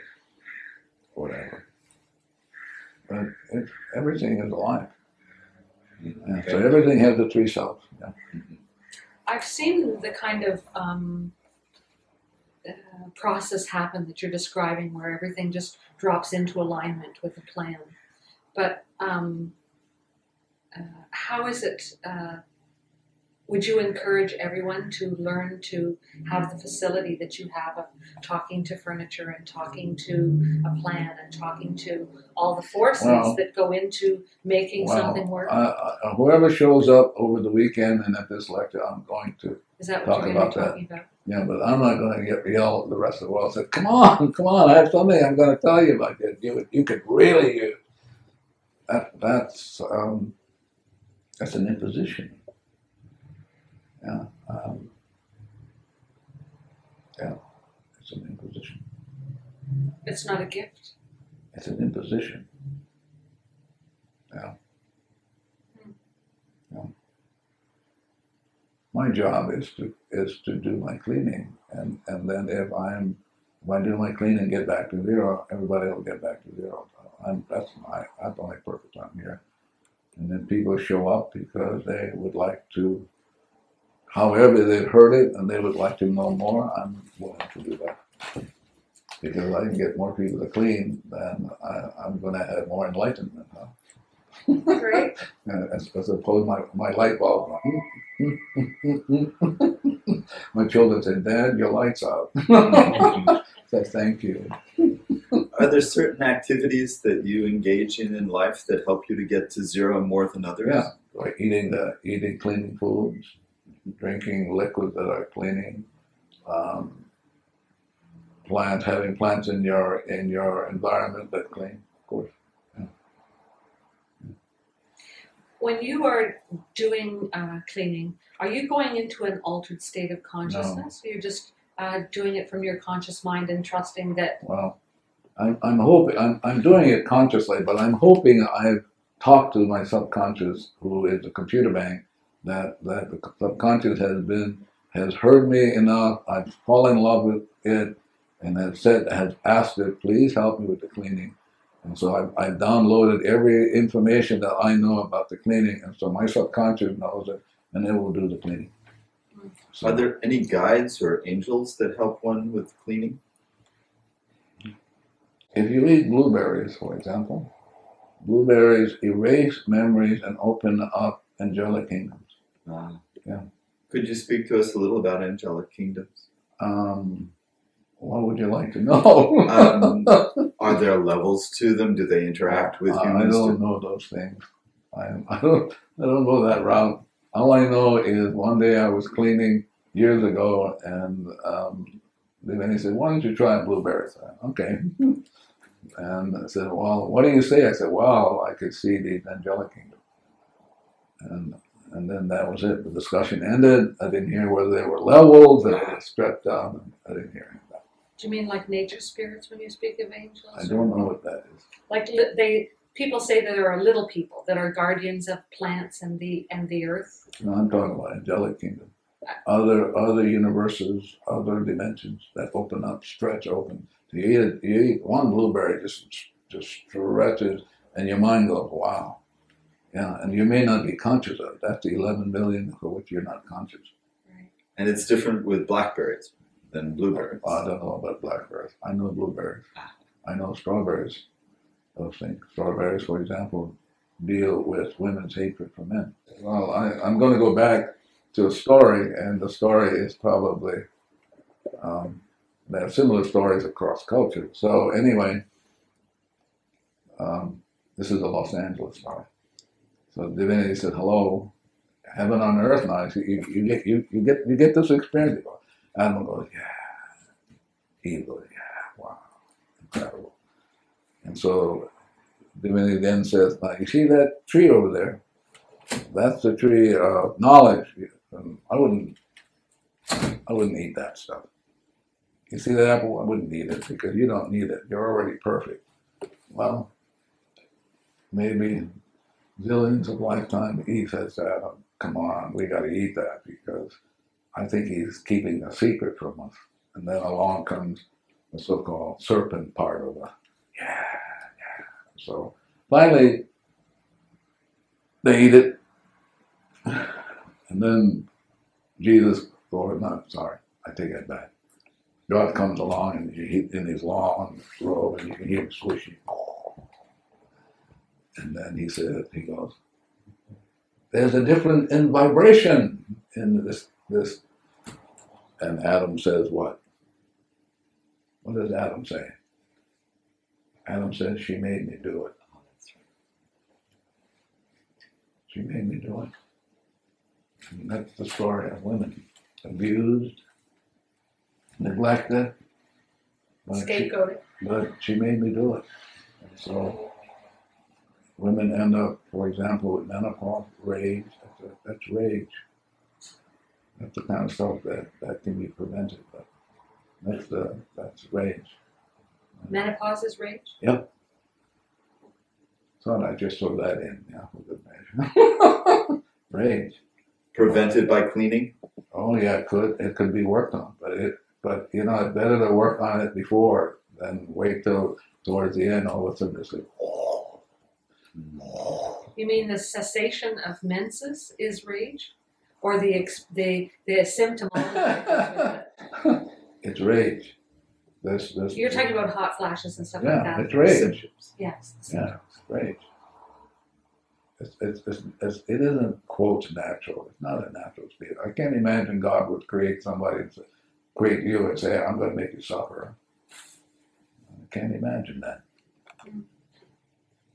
whatever. But everything is alive. Yeah, so everything has the three selves. Yeah. I've seen the kind of process happen that you're describing, where everything just drops into alignment with a plan. But how is it? Would you encourage everyone to learn to have the facility that you have of talking to furniture and talking to a plan and talking to all the forces that go into making something work? Whoever shows up over the weekend and at this lecture, I'm going to talk about that. Yeah, but I'm not going to yell at the rest of the world and say, come on, I have something I'm going to tell you about that you could really use. That's an imposition. Yeah, it's an imposition. It's not a gift. It's an imposition. Yeah. Yeah. My job is to do my cleaning, and then if I do my cleaning and get back to zero, everybody will get back to zero. That's the only purpose I'm here. And then people show up because they would like to. However they've heard it and they would like to know more, I'm willing to do that. Because I can get more people to clean, then I'm going to have more enlightenment. Huh? Great. As opposed to my light bulb. My children say, Dad, your light's out. So thank you. Are there certain activities that you engage in life that help you to get to zero more than others? Yeah, like eating cleaning foods. drinking liquids that are cleaning, having plants in your environment that clean, of course. Yeah. When you are doing cleaning, are you going into an altered state of consciousness? No. You're just doing it from your conscious mind and trusting that. Well, I'm hoping I'm doing it consciously, but I'm hoping I've talked to my subconscious, who is a computer bank, that the subconscious has heard me enough. I've fallen in love with it, and has asked it, please help me with the cleaning. And so I've downloaded every information that I know about the cleaning, and so my subconscious knows it, and it will do the cleaning. So, are there any guides or angels that help one with cleaning? If you eat blueberries, for example, blueberries erase memories and open up angelic kingdoms. Yeah. Could you speak to us a little about angelic kingdoms? What would you like to know? Are there levels to them? Do they interact with humans? I don't know those things. I don't know that route. All I know is one day I was cleaning years ago, and then he said, "Why don't you try blueberries?" I said, okay. And I said, "Well, what do you say?" I said, "Well, I could see the angelic kingdom." And then that was it. The discussion ended. I didn't hear whether they were levels, that were stretched out. I didn't hear anything. Do you mean like nature spirits when you speak of angels? I don't know what that is. Like people say that there are little people that are guardians of plants and the earth. No, I'm talking about angelic kingdom. Other universes, other dimensions that open up, stretch open. So you eat one blueberry, just stretches, and your mind goes, wow. Yeah, and you may not be conscious of it. That's the 11 million for which you're not conscious. Right. And it's different with blackberries than blueberries. I don't know about blackberries. I know blueberries. I know strawberries. Those things. Strawberries, for example, deal with women's hatred for men. Well, I'm going to go back to a story, and the story is probably, there are similar stories across culture. So anyway, this is a Los Angeles story. So divinity said, "Hello, heaven on earth now. You get this experience." Adam goes, "Yeah." Eve goes, "Yeah, wow, incredible." And so divinity then says, "Now you see that tree over there? That's the tree of knowledge. I wouldn't eat that stuff. You see that apple? I wouldn't eat it because you don't need it. You're already perfect." Well, maybe zillions of lifetime, Eve says to Adam, "Come on, we got to eat that because I think he's keeping a secret from us." And then along comes the so-called serpent part of the, yeah. So finally, they eat it. And then Jesus, I take that back. God comes along and in his long robe, and you can hear him swishing. And then he goes, "There's a difference in vibration in this." And Adam says what? What does Adam say? Adam says, "She made me do it." She made me do it. And that's the story of women. Abused, neglected. Scapegoated. But she made me do it. And so women end up, for example, with menopause, rage. That's rage. That's the kind of stuff that can be prevented. But that's rage. Menopause is rage? Yep. So I just throw that in, yeah, for good measure. Rage. Prevented by cleaning? Oh yeah, it could be worked on, but you know, it's better to work on it before than wait till towards the end all of a sudden it's like, oh. You mean the cessation of menses is rage? Or the symptom of It's rage. You're talking about hot flashes and stuff like that. Yeah, it's rage. Yes. Yeah, it's rage. It isn't, quote, natural. It's not a natural state. I can't imagine God would create somebody and create you and say, "I'm going to make you suffer." I can't imagine that.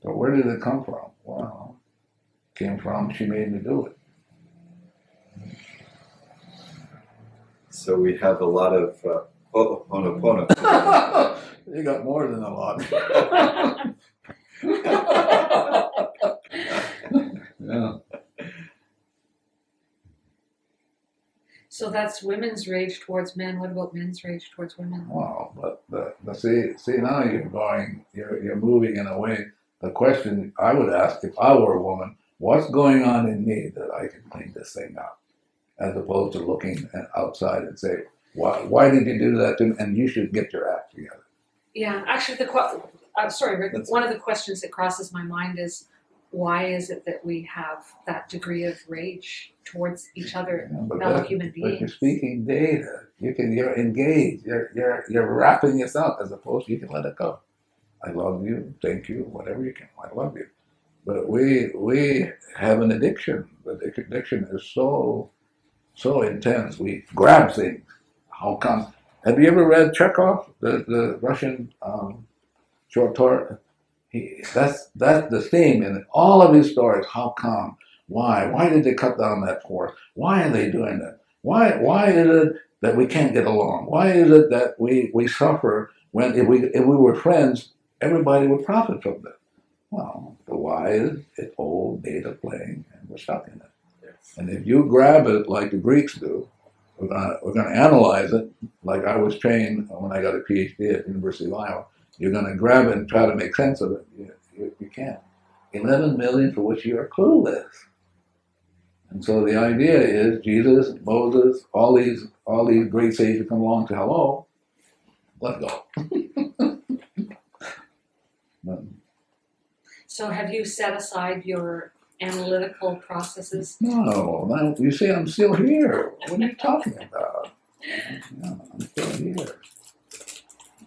So where did it come from? Well, it came from, she made me do it. So we have a lot of ho'oponopono. You got more than a lot. Yeah. So that's women's rage towards men. What about men's rage towards women? Wow, but see now you're moving in a way. The question I would ask if I were a woman, what's going on in me that I can clean this thing up, as opposed to looking outside and say, why did you do that to me? And you should get your act together. Yeah, actually, sorry, Rick. One of the questions that crosses my mind is, why is it that we have that degree of rage towards each other, fellow human beings? But you're speaking data. You're engaged. You're wrapping this up, as opposed to you can let it go. I love you. Thank you. Whatever you can. I love you. But we have an addiction. The addiction is so intense. We grab things. How come? Have you ever read Chekhov, the Russian short story? That's the theme in all of his stories. How come? Why? Why did they cut down that forest? Why are they doing that? Why is it that we can't get along? Why is it that we suffer when if we were friends, everybody would profit from that? Well, the why is it's old data playing, and we're stuck in it. Yes. And if you grab it like the Greeks do, we're going to analyze it like I was trained when I got a PhD at the University of Iowa. You're going to grab it and try to make sense of it. You can't. 11 million for which you are clueless. And so the idea is Jesus, Moses, all these great sages come along to hello, let go. So have you set aside your analytical processes? No, you see, I'm still here. What are you talking about? Yeah, I'm still here.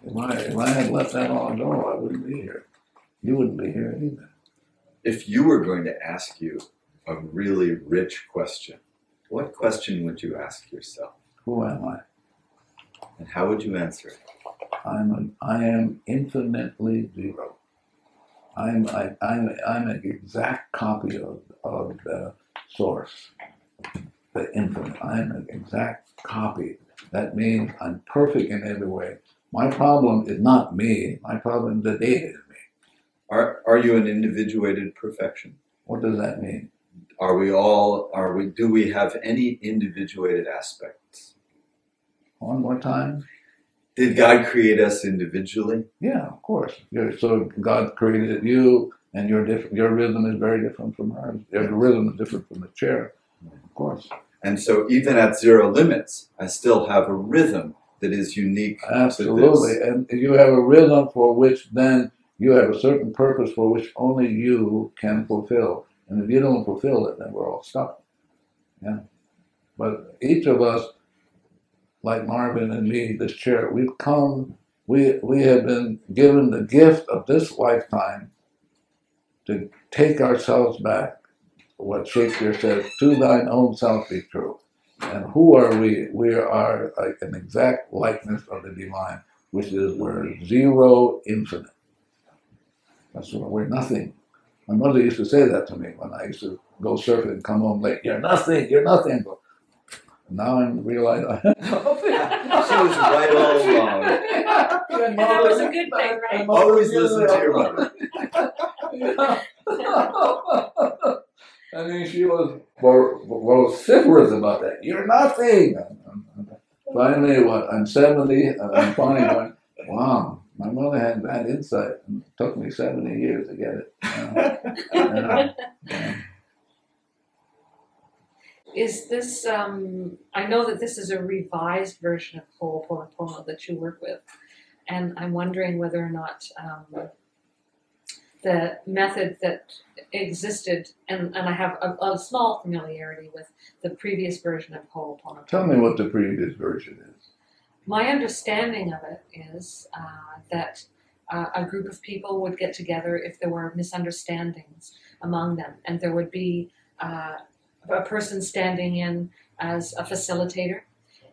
If I had let that all go, I wouldn't be here. You wouldn't be here either. If you were going to ask you a really rich question, what question would you ask yourself? Who am I? And how would you answer it? I am infinitely zero. I'm an exact copy of the source, the infinite. I'm an exact copy. That means I'm perfect in every way. My problem is not me. My problem is the data in me. Are you an individuated perfection? What does that mean? Do we have any individuated aspects? One more time. Did God create us individually? Yeah, of course. So God created you, and your rhythm is very different from hers. Your rhythm is different from the chair, of course. And so even at zero limits, I still have a rhythm that is unique. Absolutely. And you have a rhythm for which then you have a certain purpose for which only you can fulfill. And if you don't fulfill it, then we're all stuck. Yeah. But each of us, like Marvin and me, this chair, we have been given the gift of this lifetime to take ourselves back. What Shakespeare says, to thine own self be true. And who are we? We are like an exact likeness of the divine, which is we're zero infinite. That's what we're nothing. My mother used to say that to me when I used to go surfing and come home late. You're nothing, you're nothing. Now I'm realizing she was right all along. That was a good thing, right? Always listen to your mother. I mean, she was vociferous about that. You're nothing. Finally, I'm 70, and I'm finally going, wow, my mother had bad insight. And it took me 70 years to get it. Is this, I know that this is a revised version of Ho'oponopono that you work with, and I'm wondering whether or not the method that existed, and I have a small familiarity with the previous version of Ho'oponopono. Tell me what the previous version is. My understanding of it is that a group of people would get together if there were misunderstandings among them, and there would be a person standing in as a facilitator,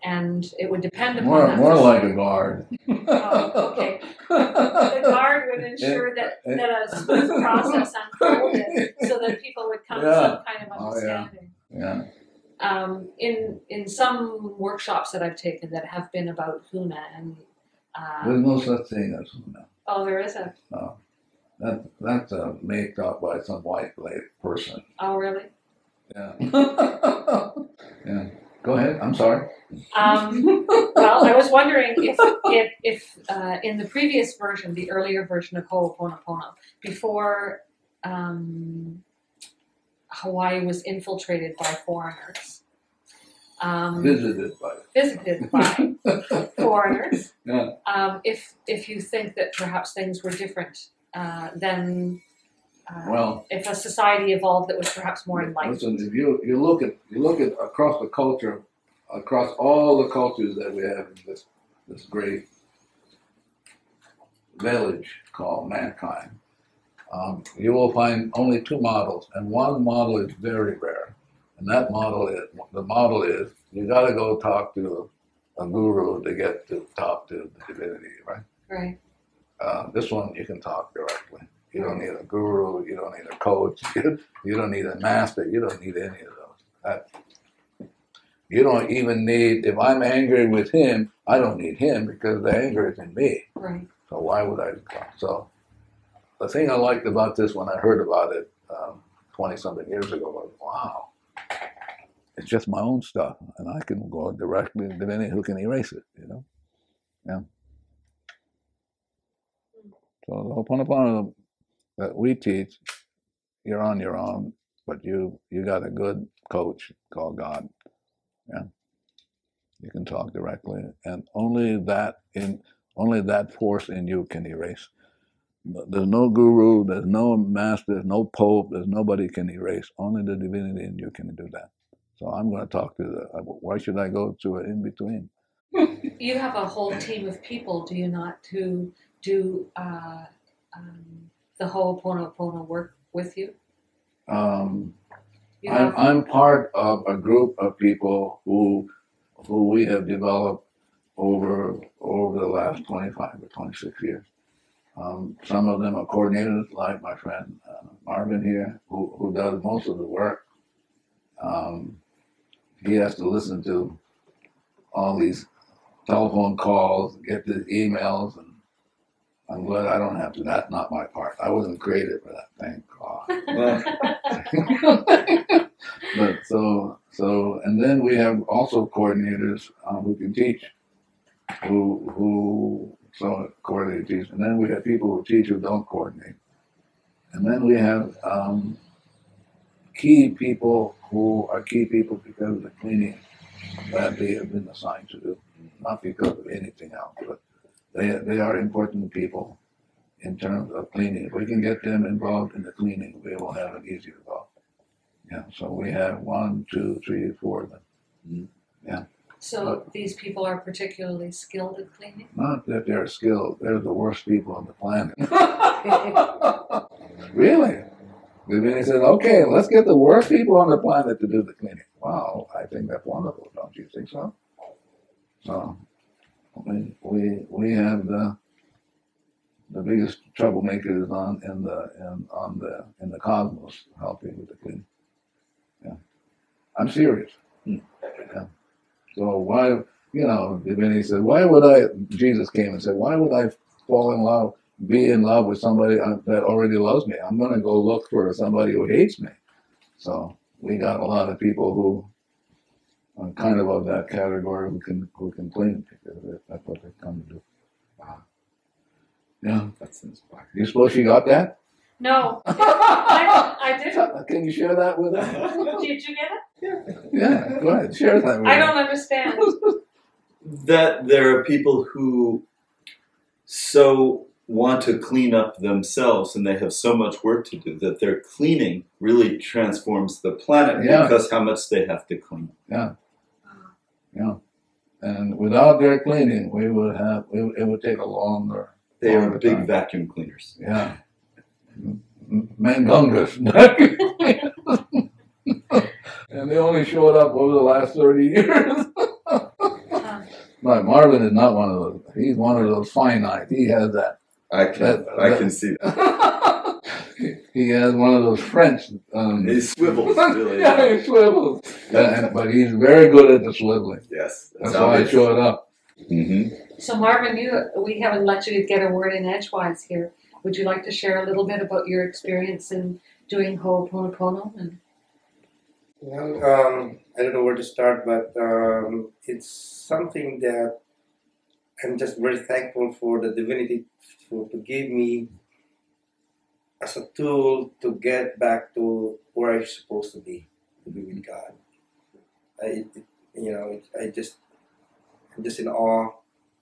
and it would depend upon that. More like a guard. Oh, okay. The guard would ensure that a smooth process unfolded so that people would come to some kind of understanding. Yeah. in some workshops that I've taken that have been about Huna and There's no such thing as Huna. oh, there isn't. No, that's made up by some white person. Oh, really? Yeah. Yeah. Go ahead. I'm sorry. Well, I was wondering if in the previous version, the earlier version of Ho'oponopono, before Hawaii was infiltrated by foreigners, Visited by foreigners, Yeah. if you think that perhaps things were different then. Well, if a society evolved that was perhaps more enlightened. listen, if you look at across the culture, across all the cultures that we have in this great village called mankind, you will find only two models, and one model is very rare, and that model is you got to go talk to a guru to get to talk to the divinity, right? Right. This one you can talk directly. You don't need a guru, you don't need a coach, you don't need a master, you don't need any of those. You don't even need, if I'm angry with him, I don't need him because the anger is in me. Right. So why would I? So the thing I liked about this when I heard about it 20-something years ago was, wow, it's just my own stuff and I can go directly to divinity who can erase it, you know? Yeah. So the Ho'oponopono that we teach, you're on your own, but you got a good coach called God. Yeah, you can talk directly, and only that force in you can erase. There's no guru, there's no master, there's no pope, there's nobody can erase. Only the divinity in you can do that. So I'm going to talk to why should I go to an in between? You have a whole team of people, do you not, who do the Ho'oponopono work with you? I'm part of a group of people who we have developed over the last 25 or 26 years. Some of them are coordinators, like my friend Marvin here, who does most of the work. He has to listen to all these telephone calls, get the emails, and I'm glad I don't have to. That's not my part. I wasn't created for that. Thank God. But so, and then we have also coordinators who can teach, who coordinate teach, and then we have people who teach who don't coordinate, and then we have key people who are key people because of the cleaning that they have been assigned to do, not because of anything else, but they are important people in terms of cleaning. If we can get them involved in the cleaning, we will have an easier go. Yeah, so we have 1, 2, 3, 4 of them. Mm-hmm. Yeah. So these people are particularly skilled at cleaning? Not that they're skilled, they're the worst people on the planet. Really? They said, okay, let's get the worst people on the planet to do the cleaning. Wow, I think that's wonderful, don't you think so? So we have the biggest troublemakers in the cosmos helping with the cleaning. Yeah, I'm serious. Yeah. So why, Divinity said, why would I? Jesus came and said, why would I fall in love, be in love with somebody that already loves me? I'm going to go look for somebody who hates me. So we got a lot of people who are kind of that category who can clean because that's what they come to do. Wow. Yeah, that's inspiring. You suppose she got that? No, I didn't. Can you share that with us? Did you get it? Yeah, go ahead, share that with us. I don't understand. That there are people who so want to clean up themselves and they have so much work to do that their cleaning really transforms the planet because how much they have to clean. Yeah. Yeah. And without their cleaning, it would take a longer. They are big time. Vacuum cleaners. Yeah. Mangungus. And they only showed up over the last 30 years. But Marvin is not one of those. He's one of those finite. He has that. I can see that. He has one of those French. He swivels, really. Yeah, he swivels. But he's very good at the swiveling. Yes. That's why I showed up. So Marvin, we haven't let you get a word in edgewise here. Would you like to share a little bit about your experience in doing Ho'oponopono? Well, I don't know where to start, but it's something that I'm just very thankful for the divinity to give me as a tool to get back to where I'm supposed to be with God. I'm just in awe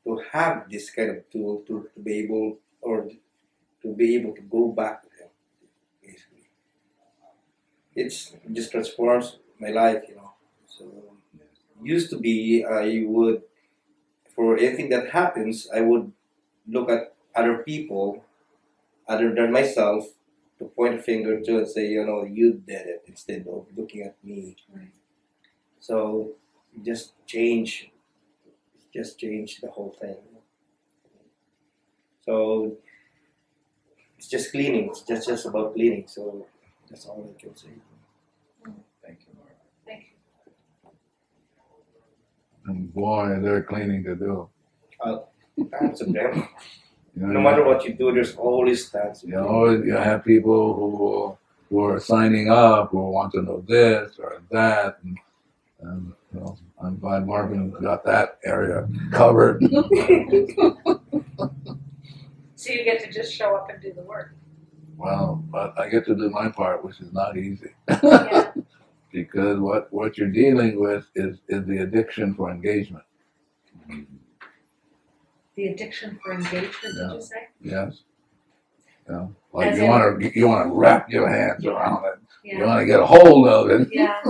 to have this kind of tool to be able to go back to Him. Basically, it's just transforms my life, So used to be, I would, for anything that happens, I would look at other people other than myself to point a finger to and say, you did it, instead of looking at me. Right. So just change the whole thing. So it's just cleaning. It's just about cleaning. So that's all I can say. Thank you, Mark. Thank you. And boy, they're cleaning to do. That's a them. No matter what you do, there's always that. You have people who are signing up who want to know this or that, and I'm glad Marvin got that area covered. So you get to just show up and do the work. Well, but I get to do my part, which is not easy. Yeah. Because what you're dealing with is the addiction for engagement. The addiction for engagement, did you say? Yes. Yeah. Like you want to wrap your hands around it. Yeah. You want to get a hold of it. Yeah.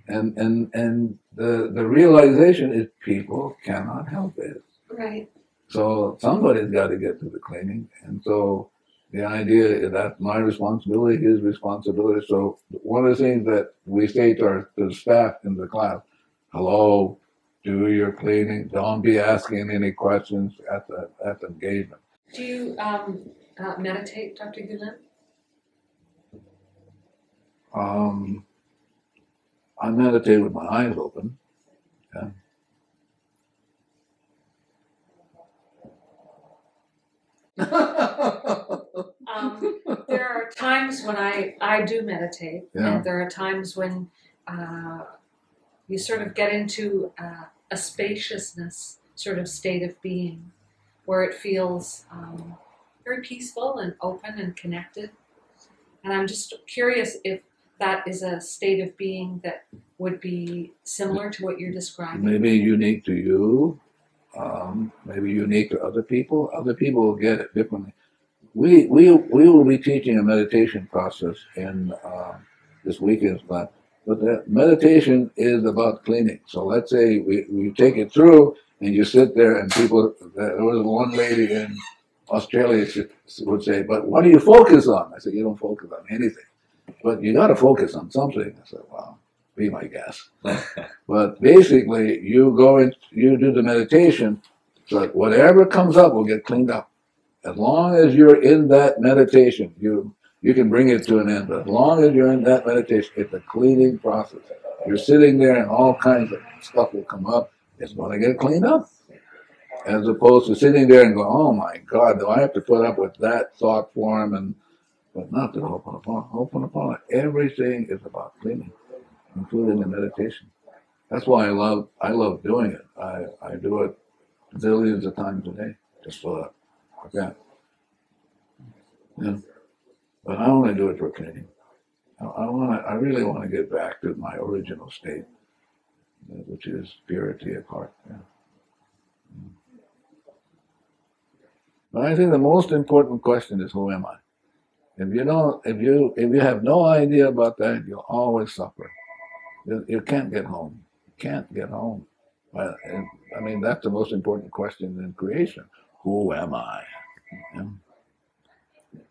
And the realization is people cannot help it. Right. So somebody's got to get to the cleaning. And so the idea is that's my responsibility, his responsibility. So one of the things that we say to the staff in the class, hello, do your cleaning. Don't be asking any questions at the engagement. Do you meditate, Dr. Hew Len? I meditate with my eyes open. Yeah. There are times when I do meditate, Yeah. and there are times when you sort of get into a spaciousness sort of state of being where it feels very peaceful and open and connected. And I'm just curious if that is a state of being that would be similar to what you're describing. Maybe unique to you, maybe unique to other people. Other people will get it differently. We will be teaching a meditation process in this weekend's class. But the meditation is about cleaning. So let's say we take it through and you sit there and people, there was one lady in Australia would say, but what do you focus on? I said, you don't focus on anything. But you got to focus on something. I said, well, be my guest. But basically, you go and you do the meditation, so that whatever comes up will get cleaned up. As long as you're in that meditation, you can bring it to an end. But as long as you're in that meditation, it's a cleaning process. You're sitting there and all kinds of stuff will come up. It's going to get cleaned up. As opposed to sitting there and go, oh my God, do I have to put up with that thought form? But not the Ho'oponopono. Everything is about cleaning, including the meditation. That's why I love doing it. I do it zillions of times a day, just so that I can. Yeah. But I only do it for cleaning. I really want to get back to my original state, which is purity of heart. Yeah. But I think the most important question is, who am I? If you have no idea about that, you'll always suffer. You can't get home. You can't get home. Well, I mean, that's the most important question in creation. Who am I? Yeah.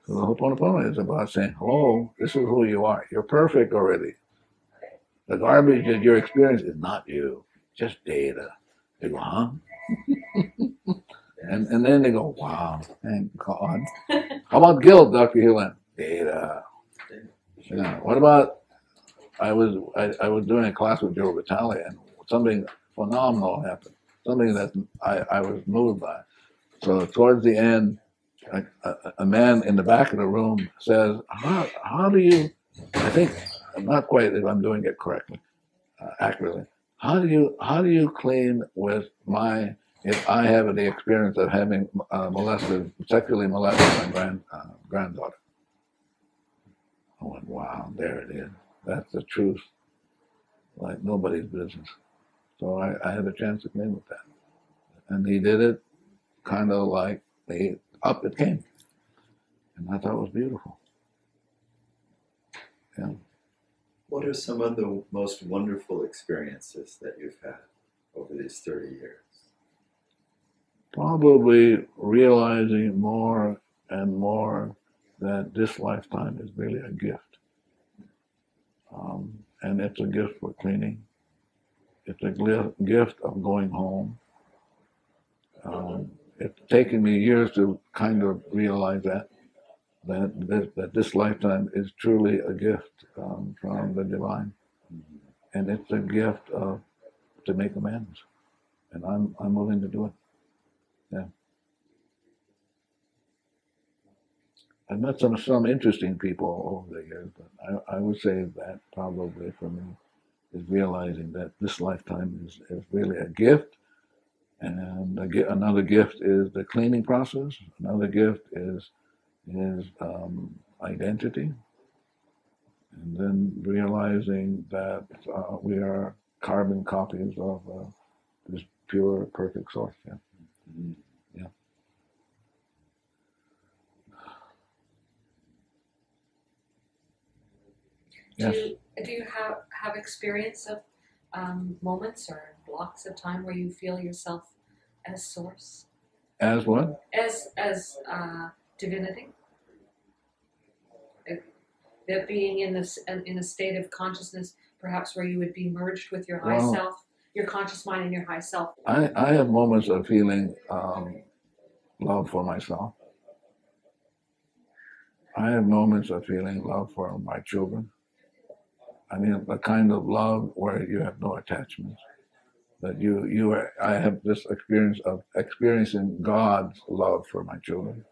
So the Ho'oponopono is about saying, hello, this is who you are. You're perfect already. The garbage that you're experiencing is not you, just data. They go, huh? And then they go, wow, thank God. How about guilt, Dr. Hew Len? Data. Yeah. What about, I was doing a class with Joe Vitale, and something phenomenal happened. Something that I was moved by. So towards the end, a man in the back of the room says, how do you, I think, not quite if I'm doing it correctly, accurately, how do you clean with if I have the experience of having sexually molested my granddaughter? I went, wow, there it is. That's the truth, like nobody's business. So I had a chance to clean with that. And he did it kind of like up it came. And I thought it was beautiful. Yeah. What are some of the most wonderful experiences that you've had over these 30 years? Probably realizing more and more that this lifetime is really a gift. And it's a gift for cleaning. It's a gift of going home. It's taken me years to kind of realize that this lifetime is truly a gift from the divine, and it's a gift to make amends, and I'm willing to do it. Yeah, I've met some interesting people over the years, but I would say that probably for me is realizing that this lifetime is really a gift. And another gift is the cleaning process. Another gift is identity. And then realizing that we are carbon copies of this pure, perfect source. Yeah. Yeah. Do you have experience of moments or blocks of time where you feel yourself as source? As what? As divinity? That being in a state of consciousness, perhaps where you would be merged with your high self, your conscious mind and your high self. I have moments of feeling love for myself. I have moments of feeling love for my children. I mean, a kind of love where you have no attachments. That I have this experience of experiencing God's love for my children.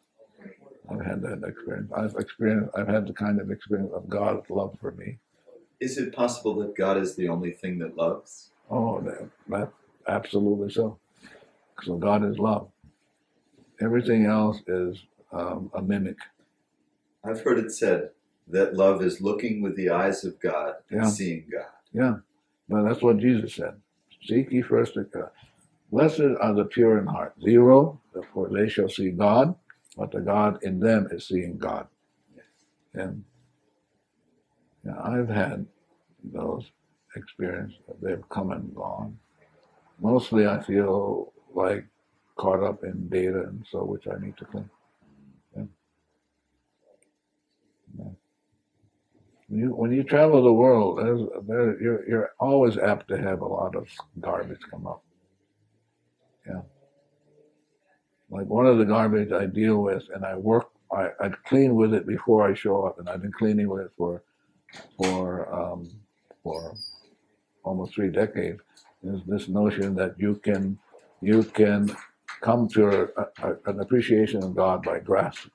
I've had that experience. I've had the kind of experience of God's love for me. Is it possible that God is the only thing that loves? Oh, that absolutely so. So God is love. Everything else is a mimic. I've heard it said that love is looking with the eyes of God and seeing God. Yeah, but that's what Jesus said. Seek ye first the God. Blessed are the pure in heart. 0, for they shall see God, but the God in them is seeing God. And I've had those experiences. They've come and gone. Mostly I feel like caught up in data, and so which I need to clean. Yeah. Yeah. When you travel the world, you're always apt to have a lot of garbage come up. Yeah. Like one of the garbage I deal with, and I clean with it before I show up, and I've been cleaning with it for almost 3 decades. Is this notion that you can come to an appreciation of God by grasping,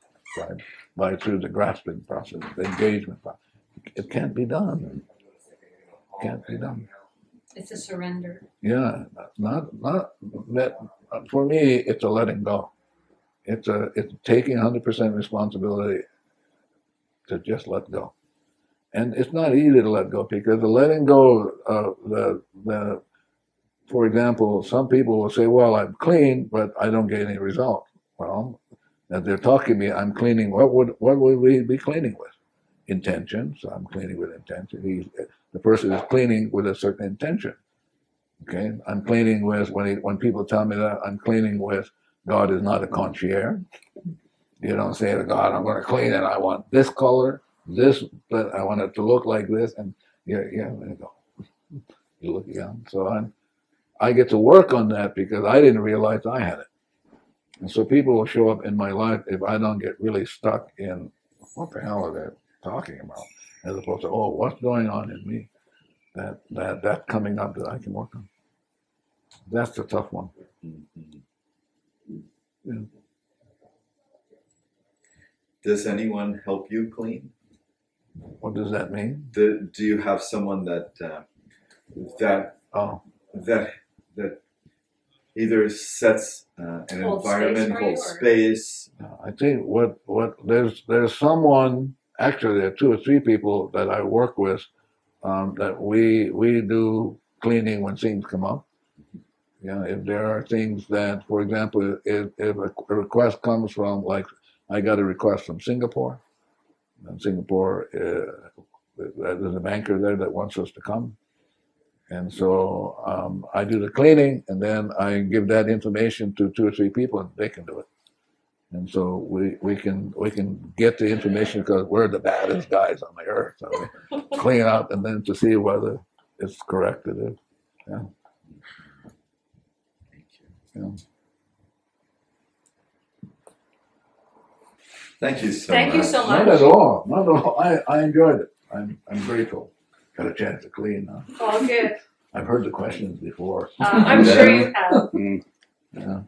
right? Through the grasping process, the engagement process. It can't be done. It can't be done. It's a surrender. Yeah, not that. For me, it's a letting go. It's taking 100% responsibility to just let go. And it's not easy to let go, because the letting go of for example, some people will say, well, I'm clean, but I don't get any result. Well, as they're talking to me, I'm cleaning. What would we be cleaning with? Intention. So I'm cleaning with intention. The person is cleaning with a certain intention. Okay, I'm cleaning with, when people tell me that, I'm cleaning with, God is not a concierge. You don't say to God, I'm going to clean it. I want this color, but I want it to look like this, and there you go. You look, So I get to work on that because I didn't realize I had it. And so people will show up in my life if I don't get really stuck in what the hell are they talking about? As opposed to, oh, what's going on in me that's coming up that I can work on. That's the tough one. Yeah. Does anyone help you clean? What does that mean? Do you have someone that either sets an environment, holds space? I think there's someone. Actually, there are 2 or 3 people that I work with that we do cleaning when things come up. Yeah, if there are things that, for example, if a request comes from, like, I got a request from Singapore. And Singapore, there's a banker there that wants us to come. And so I do the cleaning, and then I give that information to 2 or 3 people, and they can do it. And so we can get the information because we're the baddest guys on the earth. So we clean up, and then to see whether it's correct. It is. Yeah. Thank you. Yeah. Thank you so Thank much. you so much. Not at all. Not at all. I enjoyed it. I'm grateful. Got a chance to clean now. All good. I've heard the questions before. I'm sure you have. Yeah.